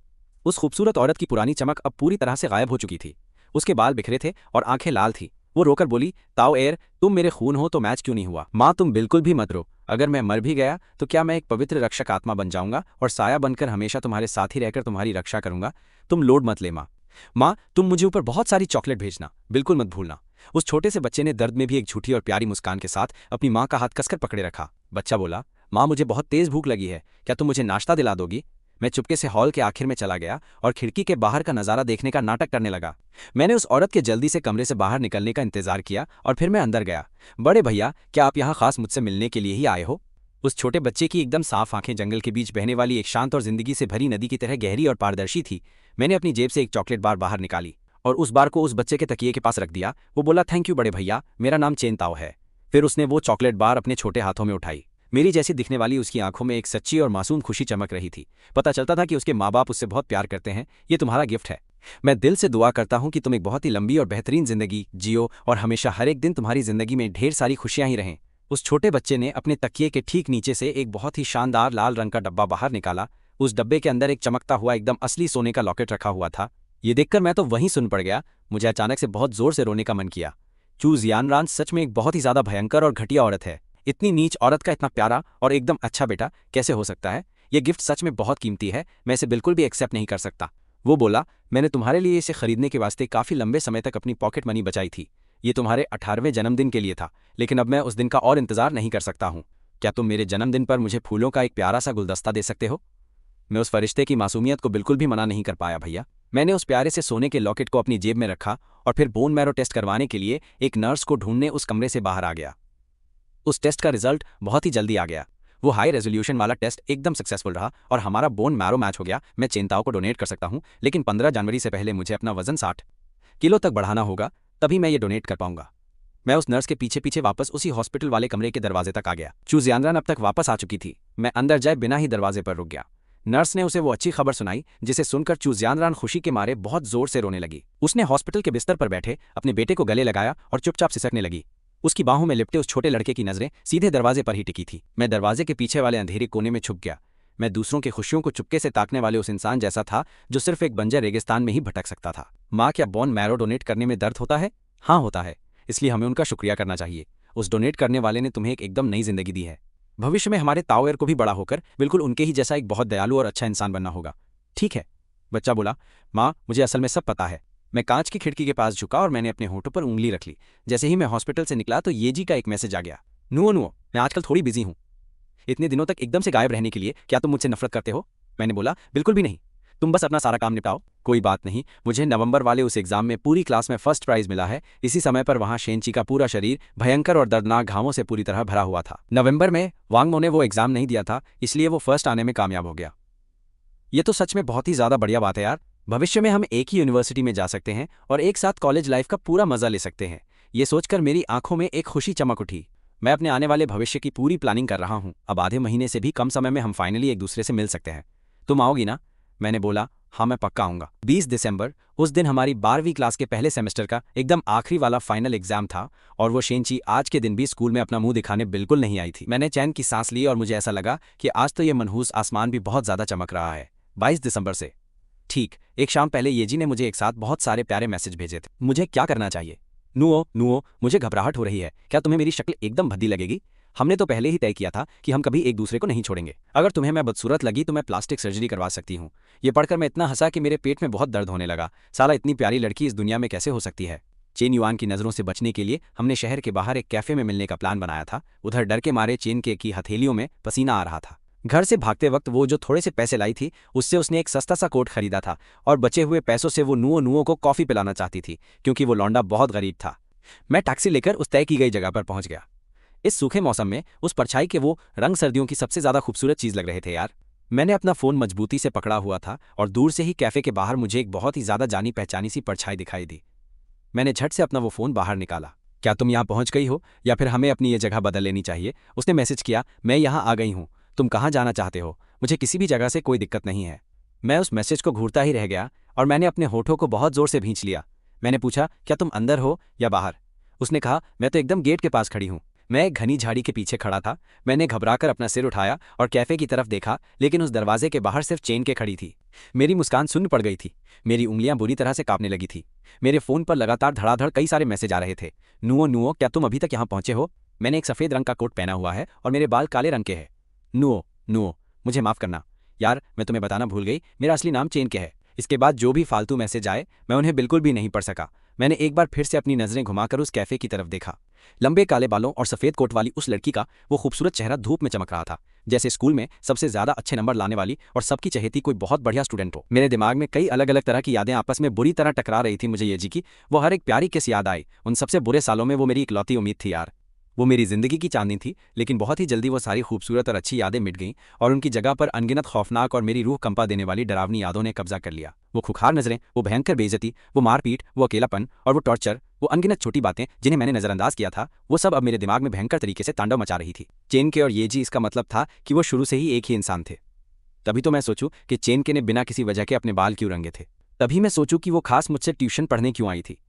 उस खूबसूरत औरत की पुरानी चमक अब पूरी तरह से गायब हो चुकी थी। उसके बाल बिखरे थे और आंखें लाल थी। वो रोकर बोली, ताओ एर, तुम मेरे खून हो तो मैच क्यों नहीं हुआ? माँ, तुम बिल्कुल भी मत रो। अगर मैं मर भी गया तो क्या मैं एक पवित्र रक्षक आत्मा बन जाऊंगा और साया बनकर हमेशा तुम्हारे साथ ही रहकर तुम्हारी रक्षा करूंगा। तुम लोड मत ले माँ। माँ, तुम मुझे ऊपर बहुत सारी चॉकलेट भेजना, बिल्कुल मत भूलना। उस छोटे से बच्चे ने दर्द में भी एक झूठी और प्यारी मुस्कान के साथ अपनी माँ का हाथ कसकर पकड़े रखा। बच्चा बोला, माँ, मुझे बहुत तेज भूख लगी है, क्या तुम मुझे नाश्ता दिला दोगी? मैं चुपके से हॉल के आखिर में चला गया और खिड़की के बाहर का नज़ारा देखने का नाटक करने लगा। मैंने उस औरत के जल्दी से कमरे से बाहर निकलने का इंतजार किया और फिर मैं अंदर गया। बड़े भैया, क्या आप यहाँ खास मुझसे मिलने के लिए ही आए हो? उस छोटे बच्चे की एकदम साफ आंखें जंगल के बीच बहने वाली एक शांत और जिंदगी से भरी नदी की तरह गहरी और पारदर्शी थी। मैंने अपनी जेब से एक चॉकलेट बार बाहर निकाली और उस बार को उस बच्चे के तकिए के पास रख दिया। वो बोला, थैंक यू बड़े भैया, मेरा नाम चेन ताओ है। फिर उसने वो चॉकलेट बार अपने छोटे हाथों में उठाई। मेरी जैसी दिखने वाली उसकी आंखों में एक सच्ची और मासूम खुशी चमक रही थी। पता चलता था कि उसके माँ बाप उससे बहुत प्यार करते हैं। ये तुम्हारा गिफ्ट है। मैं दिल से दुआ करता हूँ कि तुम एक बहुत ही लंबी और बेहतरीन जिंदगी जियो और हमेशा हर एक दिन तुम्हारी जिंदगी में ढेर सारी खुशियां ही रहें। उस छोटे बच्चे ने अपने तकिए के ठीक नीचे से एक बहुत ही शानदार लाल रंग का डब्बा बाहर निकाला। उस डब्बे के अंदर एक चमकता हुआ एकदम असली सोने का लॉकेट रखा हुआ था। ये देखकर मैं तो वहीं सुन पड़ गया। मुझे अचानक से बहुत जोर से रोने का मन किया। चू जियानरान सच में एक बहुत ही ज्यादा भयंकर और घटिया औरत है। इतनी नीच औरत का इतना प्यारा और एकदम अच्छा बेटा कैसे हो सकता है? ये गिफ्ट सच में बहुत कीमती है। मैं इसे बिल्कुल भी एक्सेप्ट नहीं कर सकता। वो बोला, मैंने तुम्हारे लिए इसे खरीदने के वास्ते काफी लंबे समय तक अपनी पॉकेट मनी बचाई थी। ये तुम्हारे 18वें जन्मदिन के लिए था, लेकिन अब मैं उस दिन का और इंतजार नहीं कर सकता हूँ। क्या तुम मेरे जन्मदिन पर मुझे फूलों का एक प्यारा सा गुलदस्ता दे सकते हो? मैं उस फरिश्ते की मासूमियत को बिल्कुल भी मना नहीं कर पाया भैया। मैंने उस प्यारे से सोने के लॉकेट को अपनी जेब में रखा और फिर बोन मैरो टेस्ट करवाने के लिए एक नर्स को ढूंढने उस कमरे से बाहर आ गया। उस टेस्ट का रिजल्ट बहुत ही जल्दी आ गया। वो हाई रेजोल्यूशन वाला टेस्ट एकदम सक्सेसफुल रहा और हमारा बोन मैरो मैच हो गया। मैं चिंताओं को डोनेट कर सकता हूँ, लेकिन 15 जनवरी से पहले मुझे अपना वजन 60 किलो तक बढ़ाना होगा, तभी मैं ये डोनेट कर पाऊंगा। मैं उस नर्स के पीछे पीछे वापस उसी हॉस्पिटल वाले कमरे के दरवाजे तक आ गया। चू जियानरान अब तक वापस आ चुकी थी। मैं अंदर जाए बिना ही दरवाजे पर रुक गया। नर्स ने उसे वो अच्छी खबर सुनाई जिसे सुनकर चू जियानरान खुशी के मारे बहुत जोर से रोने लगी। उसने हॉस्पिटल के बिस्तर पर बैठे अपने बेटे को गले लगाया और चुपचाप सिसकने लगी। उसकी बाहों में लिपटे उस छोटे लड़के की नजरें सीधे दरवाजे पर ही टिकी थी। मैं दरवाजे के पीछे वाले अंधेरे कोने में छुप गया। मैं दूसरों की खुशियों को चुपके से ताकने वाले उस इंसान जैसा था जो सिर्फ एक बंजर रेगिस्तान में ही भटक सकता था। माँ, क्या बोन मैरो डोनेट करने में दर्द होता है? हाँ होता है, इसलिए हमें उनका शुक्रिया करना चाहिए। उस डोनेट करने वाले ने तुम्हें एक एकदम नई जिंदगी दी है। भविष्य में हमारे ताओएर को भी बड़ा होकर बिल्कुल उनके ही जैसा एक बहुत दयालु और अच्छा इंसान बनना होगा। ठीक है, बच्चा बोला। माँ, मुझे असल में सब पता है। मैं कांच की खिड़की के पास झुका और मैंने अपने होठों पर उंगली रख ली। जैसे ही मैं हॉस्पिटल से निकला तो येजी का एक मैसेज आ गया। नुओ नुओ, मैं आजकल थोड़ी बिजी हूँ। इतने दिनों तक एकदम से गायब रहने के लिए क्या तुम मुझसे नफरत करते हो? मैंने बोला, बिल्कुल भी नहीं। तुम बस अपना सारा काम निपटाओ। कोई बात नहीं, मुझे नवंबर वाले उस एग्जाम में पूरी क्लास में फर्स्ट प्राइज मिला है। इसी समय पर वहां शेनची का पूरा शरीर भयंकर और दर्दनाक घावों से पूरी तरह भरा हुआ था। नवंबर में वांगमो ने वो एग्जाम नहीं दिया था, इसलिए वो फर्स्ट आने में कामयाब हो गया। ये तो सच में बहुत ही ज्यादा बढ़िया बात है यार। भविष्य में हम एक ही यूनिवर्सिटी में जा सकते हैं और एक साथ कॉलेज लाइफ का पूरा मजा ले सकते हैं। ये सोचकर मेरी आंखों में एक खुशी चमक उठी। मैं अपने आने वाले भविष्य की पूरी प्लानिंग कर रहा हूँ। अब आधे महीने से भी कम समय में हम फाइनली एक दूसरे से मिल सकते हैं। तुम आओगी ना? मैंने बोला, हाँ मैं पक्का आऊंगा। 20 दिसंबर, उस दिन हमारी 12वीं क्लास के पहले सेमेस्टर का एकदम आखिरी वाला फाइनल एग्जाम था और वो शेनची आज के दिन भी स्कूल में अपना मुंह दिखाने बिल्कुल नहीं आई थी। मैंने चैन की सांस ली और मुझे ऐसा लगा कि आज तो ये मनहूस आसमान भी बहुत ज्यादा चमक रहा है। 22 दिसंबर से ठीक एक शाम पहले येजी ने मुझे एक साथ बहुत सारे प्यारे मैसेज भेजे थे। मुझे क्या करना चाहिए? नुओ नुओ, मुझे घबराहट हो रही है। क्या तुम्हें मेरी शक्ल एकदम भद्दी लगेगी? हमने तो पहले ही तय किया था कि हम कभी एक दूसरे को नहीं छोड़ेंगे। अगर तुम्हें मैं बदसूरत लगी तो मैं प्लास्टिक सर्जरी करवा सकती हूँ। ये पढ़कर मैं इतना हंसा कि मेरे पेट में बहुत दर्द होने लगा। साला, इतनी प्यारी लड़की इस दुनिया में कैसे हो सकती है? चेन युआन की नज़रों से बचने के लिए हमने शहर के बाहर एक कैफे में मिलने का प्लान बनाया था। उधर डर के मारे चेन के की हथेलियों में पसीना आ रहा था। घर से भागते वक्त वो जो थोड़े से पैसे लाई थी उससे उसने एक सस्ता सा कोट खरीदा था और बचे हुए पैसों से वो नुओ नुओ को कॉफी पिलाना चाहती थी क्योंकि वो लौंडा बहुत गरीब था। मैं टैक्सी लेकर उस तय की गई जगह पर पहुंच गया। इस सूखे मौसम में उस परछाई के वो रंग सर्दियों की सबसे ज्यादा खूबसूरत चीज लग रहे थे यार। मैंने अपना फोन मजबूती से पकड़ा हुआ था और दूर से ही कैफे के बाहर मुझे एक बहुत ही ज्यादा जानी पहचानी सी परछाई दिखाई दी। मैंने झट से अपना वो फोन बाहर निकाला। क्या तुम यहाँ पहुंच गई हो या फिर हमें अपनी ये जगह बदल लेनी चाहिए? उसने मैसेज किया। मैं यहाँ आ गई हूँ। तुम कहाँ जाना चाहते हो? मुझे किसी भी जगह से कोई दिक्कत नहीं है। मैं उस मैसेज को घूरता ही रह गया और मैंने अपने होठों को बहुत जोर से भींच लिया। मैंने पूछा, क्या तुम अंदर हो या बाहर? उसने कहा, मैं तो एकदम गेट के पास खड़ी हूँ। मैं एक घनी झाड़ी के पीछे खड़ा था। मैंने घबराकर अपना सिर उठाया और कैफे की तरफ देखा, लेकिन उस दरवाजे के बाहर सिर्फ चेन के खड़ी थी। मेरी मुस्कान शून्य पड़ गई थी। मेरी उंगलियां बुरी तरह से कांपने लगी थी। मेरे फोन पर लगातार धड़ाधड़ कई सारे मैसेज आ रहे थे। नुओ नुओ, क्या तुम अभी तक यहाँ पहुंचे हो? मैंने एक सफेद रंग का कोट पहना हुआ है और मेरे बाल काले रंग के हैं। नुओ नुओ, मुझे माफ करना यार, मैं तुम्हें बताना भूल गई, मेरा असली नाम चेन के है। इसके बाद जो भी फालतू मैसेज आए मैं उन्हें बिल्कुल भी नहीं पढ़ सका। मैंने एक बार फिर से अपनी नजरें घुमाकर उस कैफे की तरफ देखा। लंबे काले बालों और सफेद कोट वाली उस लड़की का वो खूबसूरत चेहरा धूप में चमक रहा था, जैसे स्कूल में सबसे ज्यादा अच्छे नंबर लाने वाली और सबकी चहेती कोई बहुत बढ़िया स्टूडेंट हो। मेरे दिमाग में कई अलग अलग तरह की यादें आपस में बुरी तरह टकरा रही थी। मुझे ये जी की वो हर एक प्यारी किस याद आई। उन सबसे बुरे सालों में वो मेरी इकलौती उम्मीद थी यार। वो मेरी जिंदगी की चांदनी थी, लेकिन बहुत ही जल्दी वो सारी खूबसूरत और अच्छी यादें मिट गईं और उनकी जगह पर अनगिनत खौफनाक और मेरी रूह कंपा देने वाली डरावनी यादों ने कब्जा कर लिया। वो खुखार नजरें, वो भयंकर बेइज्जती, वो मारपीट, वो अकेलापन और वो टॉर्चर, वो अनगिनत छोटी बातें जिन्हें मैंने नजरअंदाज किया था, वो सब अब मेरे दिमाग में भयंकर तरीके से तांडव मचा रही थी। चेन के और ये जी, इसका मतलब था कि वो शुरू से ही एक ही इंसान थे। तभी तो मैं सोचूं कि चेन के ने बिना किसी वजह के अपने बाल क्यों रंगे थे। तभी मैं सोचूं कि वो खास मुझसे ट्यूशन पढ़ने क्यों आई थी।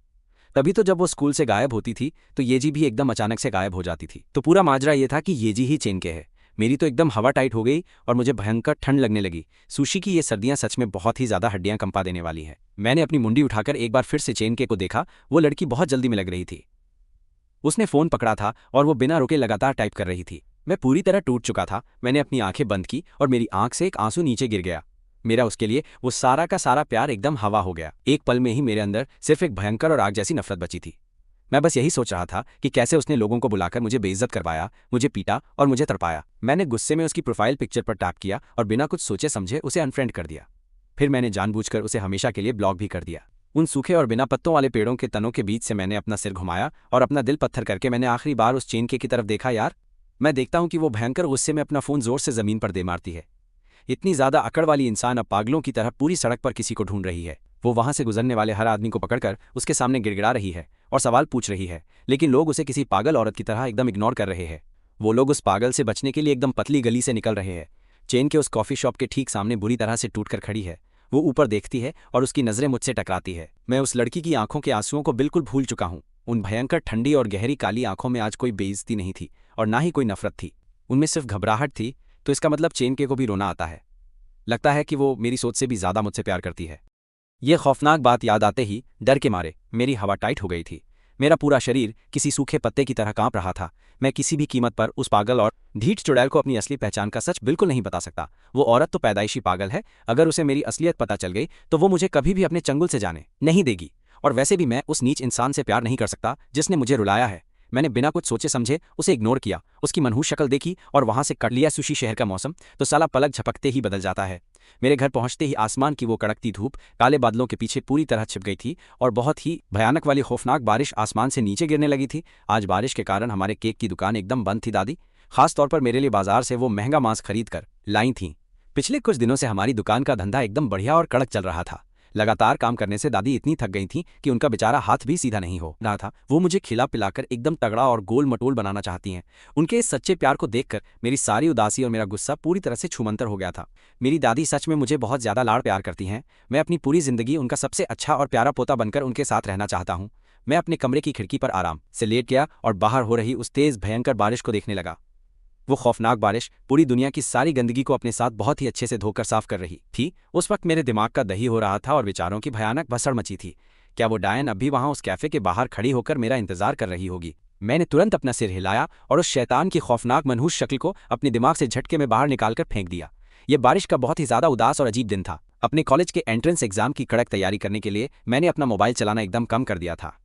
तभी तो जब वो स्कूल से गायब होती थी तो येजी भी एकदम अचानक से गायब हो जाती थी। तो पूरा माजरा ये था कि येजी ही चेन के है। मेरी तो एकदम हवा टाइट हो गई और मुझे भयंकर ठंड लगने लगी। सुशी की ये सर्दियां सच में बहुत ही ज्यादा हड्डियां कंपा देने वाली हैं। मैंने अपनी मुंडी उठाकर एक बार फिर से चेन के को देखा। वो लड़की बहुत जल्दी में लग रही थी। उसने फोन पकड़ा था और वो बिना रुके लगातार टाइप कर रही थी। मैं पूरी तरह टूट चुका था। मैंने अपनी आंखें बंद की और मेरी आंख से एक आंसू नीचे गिर गया। मेरा उसके लिए वो सारा का सारा प्यार एकदम हवा हो गया। एक पल में ही मेरे अंदर सिर्फ एक भयंकर और आग जैसी नफरत बची थी। मैं बस यही सोच रहा था कि कैसे उसने लोगों को बुलाकर मुझे बेइज्जत करवाया, मुझे पीटा और मुझे तड़पाया। मैंने गुस्से में उसकी प्रोफाइल पिक्चर पर टैप किया और बिना कुछ सोचे समझे उसे अनफ्रेंड कर दिया। फिर मैंने जानबूझकर उसे हमेशा के लिए ब्लॉक भी कर दिया। उन सूखे और बिना पत्तों वाले पेड़ों के तनों के बीच से मैंने अपना सिर घुमाया और अपना दिल पत्थर करके मैंने आखिरी बार उस चेन के की तरफ देखा। यार, मैं देखता हूं कि वो भयंकर गुस्से में अपना फोन जोर से जमीन पर दे मारती है। इतनी ज्यादा अकड़ वाली इंसान अब पागलों की तरह पूरी सड़क पर किसी को ढूंढ रही है। वो वहां से गुजरने वाले हर आदमी को पकड़कर उसके सामने गिड़गिड़ा रही है और सवाल पूछ रही है, लेकिन लोग उसे किसी पागल औरत की तरह एकदम इग्नोर कर रहे हैं। वो लोग उस पागल से बचने के लिए एकदम पतली गली से निकल रहे हैं। चेन के उस कॉफी शॉप के ठीक सामने बुरी तरह से टूटकर खड़ी है। वो ऊपर देखती है और उसकी नजरें मुझसे टकराती है। मैं उस लड़की की आंखों के आंसुओं को बिल्कुल भूल चुका हूँ। उन भयंकर ठंडी और गहरी काली आंखों में आज कोई बेइज्जती नहीं थी और ना ही कोई नफरत थी। उनमें सिर्फ घबराहट थी। तो इसका मतलब चेन के को भी रोना आता है। लगता है कि वो मेरी सोच से भी ज्यादा मुझसे प्यार करती है। यह खौफनाक बात याद आते ही डर के मारे मेरी हवा टाइट हो गई थी। मेरा पूरा शरीर किसी सूखे पत्ते की तरह कांप रहा था। मैं किसी भी कीमत पर उस पागल और ढीठ चुड़ैल को अपनी असली पहचान का सच बिल्कुल नहीं बता सकता। वो औरत तो पैदाइशी पागल है। अगर उसे मेरी असलियत पता चल गई तो वो मुझे कभी भी अपने चंगुल से जाने नहीं देगी। और वैसे भी मैं उस नीच इंसान से प्यार नहीं कर सकता जिसने मुझे रुलाया है। मैंने बिना कुछ सोचे समझे उसे इग्नोर किया, उसकी मनहूस शक्ल देखी और वहां से कट लिया। सुशी शहर का मौसम तो साला पलक झपकते ही बदल जाता है। मेरे घर पहुंचते ही आसमान की वो कड़कती धूप काले बादलों के पीछे पूरी तरह छिप गई थी और बहुत ही भयानक वाली खौफनाक बारिश आसमान से नीचे गिरने लगी थी। आज बारिश के कारण हमारे केक की दुकान एकदम बंद थी। दादी खास तौर पर मेरे लिए बाजार से वो महंगा मांस खरीद कर लाई थी। पिछले कुछ दिनों से हमारी दुकान का धंधा एकदम बढ़िया और कड़क चल रहा था। लगातार काम करने से दादी इतनी थक गई थी कि उनका बेचारा हाथ भी सीधा नहीं हो रहा था। वो मुझे खिला पिलाकर एकदम तगड़ा और गोल मटोल बनाना चाहती हैं। उनके इस सच्चे प्यार को देखकर मेरी सारी उदासी और मेरा गुस्सा पूरी तरह से छूमंतर हो गया था। मेरी दादी सच में मुझे बहुत ज्यादा लाड़ प्यार करती हैं। मैं अपनी पूरी जिंदगी उनका सबसे अच्छा और प्यारा पोता बनकर उनके साथ रहना चाहता हूँ। मैं अपने कमरे की खिड़की पर आराम से लेट गया और बाहर हो रही उस तेज भयंकर बारिश को देखने लगा। वो खौफनाक बारिश पूरी दुनिया की सारी गंदगी को अपने साथ बहुत ही अच्छे से धोकर साफ कर रही थी। उस वक्त मेरे दिमाग का दही हो रहा था और विचारों की भयानक भसड़ मची थी। क्या वो डायन अब भी वहां उस कैफे के बाहर खड़ी होकर मेरा इंतजार कर रही होगी? मैंने तुरंत अपना सिर हिलाया और उस शैतान की खौफनाक मनहूस शक्ल को अपने दिमाग से झटके में बाहर निकालकर फेंक दिया। यह बारिश का बहुत ही ज्यादा उदास और अजीब दिन था। अपने कॉलेज के एंट्रेंस एग्जाम की कड़क तैयारी करने के लिए मैंने अपना मोबाइल चलाना एकदम कम कर दिया था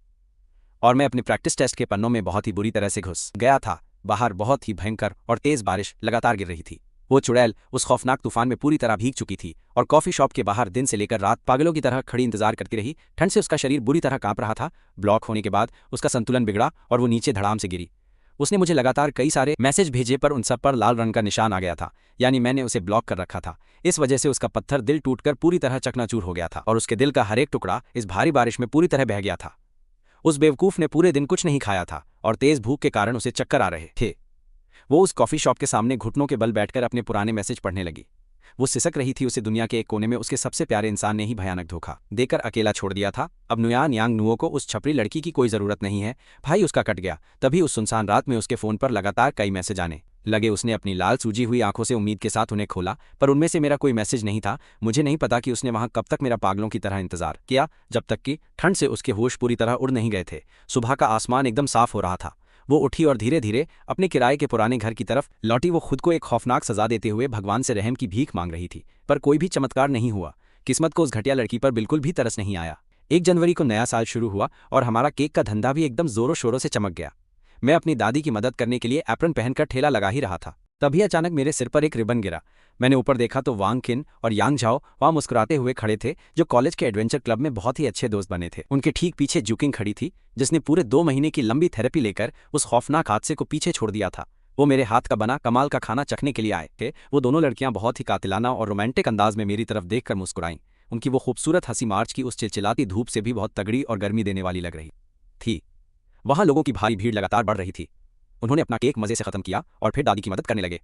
और मैं अपने प्रैक्टिस टेस्ट के पन्नों में बहुत ही बुरी तरह से घुस गया था। बाहर बहुत ही भयंकर और तेज बारिश लगातार गिर रही थी। वो चुड़ैल उस खौफनाक तूफान में पूरी तरह भीग चुकी थी और कॉफी शॉप के बाहर दिन से लेकर रात पागलों की तरह खड़ी इंतजार करती रही। ठंड से उसका शरीर बुरी तरह कांप रहा था। ब्लॉक होने के बाद उसका संतुलन बिगड़ा और वो नीचे धड़ाम से गिरी। उसने मुझे लगातार कई सारे मैसेज भेजे पर उन सब पर लाल रंग का निशान आ गया था, यानी मैंने उसे ब्लॉक कर रखा था। इस वजह से उसका पत्थर दिल टूटकर पूरी तरह चकनाचूर हो गया था और उसके दिल का हर एक टुकड़ा इस भारी बारिश में पूरी तरह बह गया था। उस बेवकूफ ने पूरे दिन कुछ नहीं खाया था और तेज भूख के कारण उसे चक्कर आ रहे थे। वो उस कॉफी शॉप के सामने घुटनों के बल बैठकर अपने पुराने मैसेज पढ़ने लगी। वो सिसक रही थी। उसे दुनिया के एक कोने में उसके सबसे प्यारे इंसान ने ही भयानक धोखा देकर अकेला छोड़ दिया था। अब नुयान यांग नुओ को उस छपरी लड़की की कोई जरूरत नहीं है। भाई उसका कट गया। तभी उस सुनसान रात में उसके फोन पर लगातार कई मैसेज आने लगे। उसने अपनी लाल सूजी हुई आंखों से उम्मीद के साथ उन्हें खोला, पर उनमें से मेरा कोई मैसेज नहीं था। मुझे नहीं पता कि उसने वहां कब तक मेरा पागलों की तरह इंतजार किया, जब तक कि ठंड से उसके होश पूरी तरह उड़ नहीं गए थे। सुबह का आसमान एकदम साफ हो रहा था। वो उठी और धीरे धीरे अपने किराए के पुराने घर की तरफ लौटी। वो खुद को एक खौफनाक सजा देते हुए भगवान से रहम की भीख मांग रही थी, पर कोई भी चमत्कार नहीं हुआ। किस्मत को उस घटिया लड़की पर बिल्कुल भी तरस नहीं आया। 1 जनवरी को नया साल शुरू हुआ और हमारा केक का धंधा भी एकदम जोरों शोरों से चमक गया। मैं अपनी दादी की मदद करने के लिए एप्रन पहनकर ठेला लगा ही रहा था। तभी अचानक मेरे सिर पर एक रिबन गिरा। मैंने ऊपर देखा तो वांग किन और यांग झाओ वहां मुस्कुराते हुए खड़े थे, जो कॉलेज के एडवेंचर क्लब में बहुत ही अच्छे दोस्त बने थे। उनके ठीक पीछे जुकिंग खड़ी थी, जिसने पूरे 2 महीने की लंबी थेरेपी लेकर उस खौफनाक हादसे को पीछे छोड़ दिया था। वो मेरे हाथ का बना कमाल का खाना चखने के लिए आए थे। वो दोनों लड़कियां बहुत ही कातिलाना और रोमांटिक अंदाज में मेरी तरफ देखकर मुस्कुराईं। उनकी वो खूबसूरत हंसी मार्च की उस चिलचिलाती धूप से भी बहुत तगड़ी और गर्मी देने वाली लग रही थी। वहां लोगों की भारी भीड़ लगातार बढ़ रही थी। उन्होंने अपना केक मजे से खत्म किया और फिर दादी की मदद करने लगे।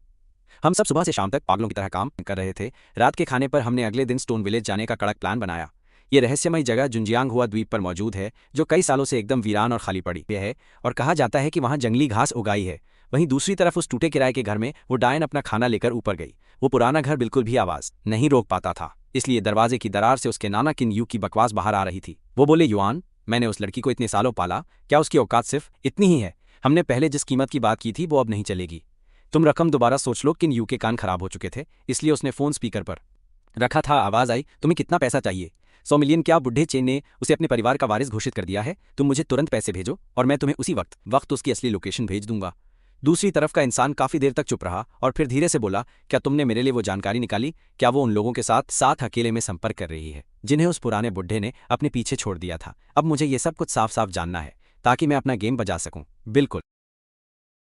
हम सब सुबह से शाम तक पागलों की तरह काम कर रहे थे। रात के खाने पर हमने अगले दिन स्टोन विलेज जाने का कड़क प्लान बनाया। ये रहस्यमय जगह जुंजियांग हुआ द्वीप पर मौजूद है, जो कई सालों से एकदम वीरान और खाली पड़ी है और कहा जाता है कि वहां जंगली घास उगाई है। वहीं दूसरी तरफ उस टूटे किराए के घर में वो डायन अपना खाना लेकर ऊपर गई। वो पुराना घर बिल्कुल भी आवाज नहीं रोक पाता था, इसलिए दरवाजे की दरार से उसके नाना किन यू की बकवास बाहर आ रही थी। वो बोले, युआन, मैंने उस लड़की को इतने सालों पाला, क्या उसकी औकात सिर्फ इतनी ही है? हमने पहले जिस कीमत की बात की थी वो अब नहीं चलेगी। तुम रकम दोबारा सोच लो। किन यू के कान खराब हो चुके थे, इसलिए उसने फोन स्पीकर पर रखा था। आवाज आई, तुम्हें कितना पैसा चाहिए? 100 मिलियन। क्या बुढ़े चेन ने उसे अपने परिवार का वारिस घोषित कर दिया है? तुम मुझे तुरंत पैसे भेजो और मैं तुम्हें उसी वक्त उसकी असली लोकेशन भेज दूंगा। दूसरी तरफ का इंसान काफी देर तक चुप रहा और फिर धीरे से बोला, क्या तुमने मेरे लिए वो जानकारी निकाली? क्या वो उन लोगों के साथ अकेले में संपर्क कर रही है जिन्हें उस पुराने बुढ़े ने अपने पीछे छोड़ दिया था? अब मुझे ये सब कुछ साफ साफ जानना है ताकि मैं अपना गेम बजा सकूं। बिल्कुल।